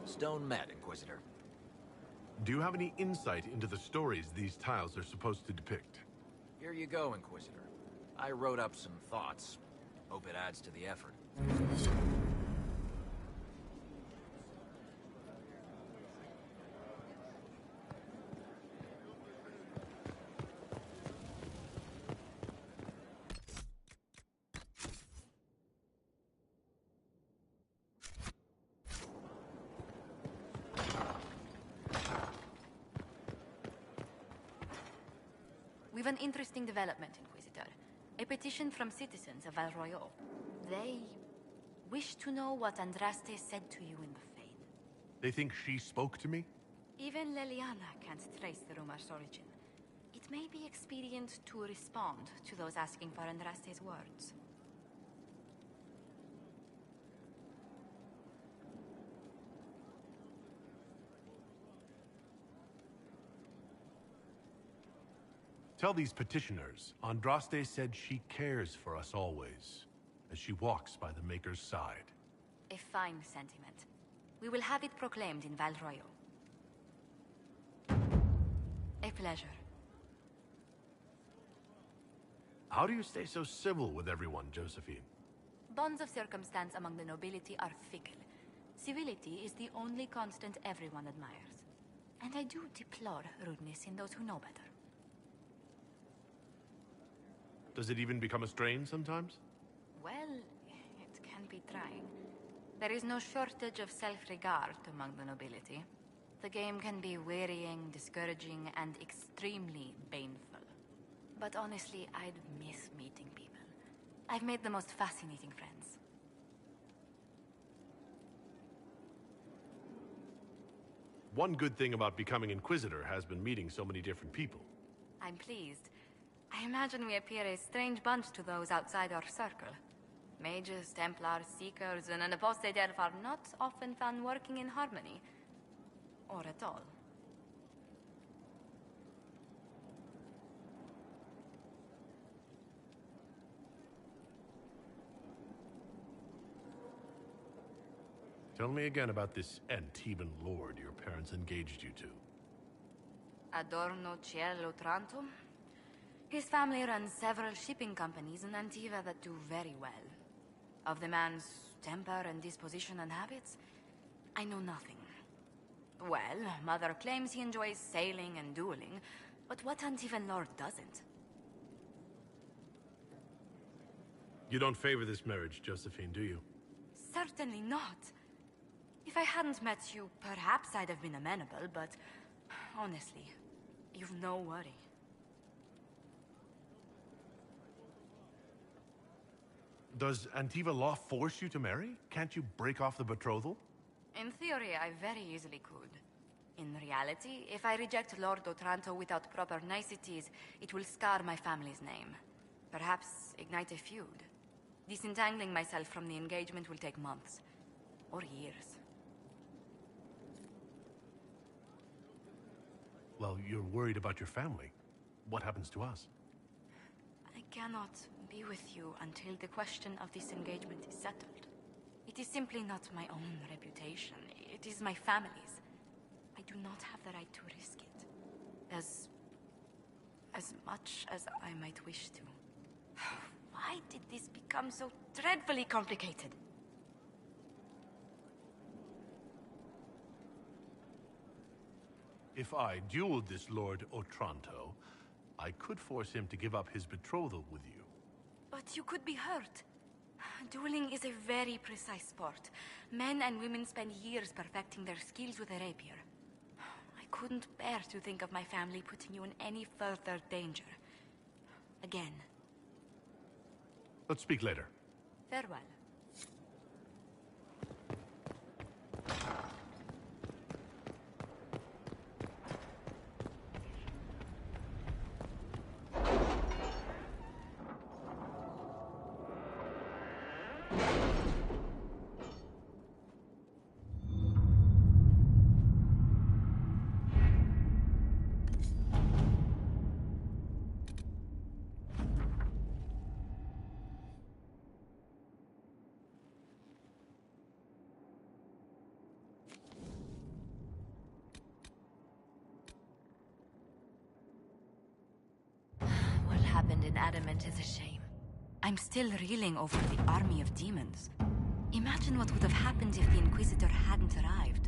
Stone mad, Inquisitor. Do you have any insight into the stories these tiles are supposed to depict? Here you go, Inquisitor. I wrote up some thoughts. Hope it adds to the effort. We've an interesting development, Inquisitor. A petition from citizens of 𝘼𝙧𝙢𝙢. They wish to know what Andraste said to you in the Fane. They think she spoke to me? Even Leliana can't trace the rumor's origin. It may be expedient to respond to those asking for Andraste's words. Tell these petitioners, Andraste said she cares for us always, as she walks by the Maker's side. A fine sentiment. We will have it proclaimed in 𝘼𝙧𝙢𝙢. A pleasure. How do you stay so civil with everyone, Josephine? Bonds of circumstance among the nobility are fickle. Civility is the only constant everyone admires. And I do deplore rudeness in those who know better. Does it even become a strain sometimes? Well, it can be trying. There is no shortage of self-regard among the nobility. The game can be wearying, discouraging, and extremely baneful. But honestly, I'd miss meeting people. I've made the most fascinating friends. One good thing about becoming Inquisitor has been meeting so many different people. I'm pleased. I imagine we appear a strange bunch to those outside our circle. Mages, Templars, Seekers, and an apostate elf are not often found working in harmony. Or at all. Tell me again about this Antiban lord your parents engaged you to. 𝙪𝙤𝙢𝙗𝙪𝙀𝙀. His family runs several shipping companies in Antiva that do very well. Of the man's temper and disposition and habits, I know nothing. Well, Mother claims he enjoys sailing and dueling, but what Antivan lord doesn't? You don't favor this marriage, Josephine, do you? Certainly not. If I hadn't met you, perhaps I'd have been amenable, but honestly, you've no worry. Does Antiva law force you to marry? Can't you break off the betrothal? In theory, I very easily could. In reality, if I reject Lord Otranto without proper niceties, it will scar my family's name. Perhaps ignite a feud. Disentangling myself from the engagement will take months. Or years. Well, you're worried about your family. What happens to us? I cannot be with you until the question of this engagement is settled. It is simply not my own reputation. It is my family's. I do not have the right to risk it. As much as I might wish to. Why did this become so dreadfully complicated? If I dueled this Lord Otranto, I could force him to give up his betrothal with you. But you could be hurt. Dueling is a very precise sport. Men and women spend years perfecting their skills with a rapier. I couldn't bear to think of my family putting you in any further danger. Again. Let's speak later. Farewell. What happened in Adamant is a shame. I'm still reeling over the army of demons. Imagine what would have happened if the Inquisitor hadn't arrived.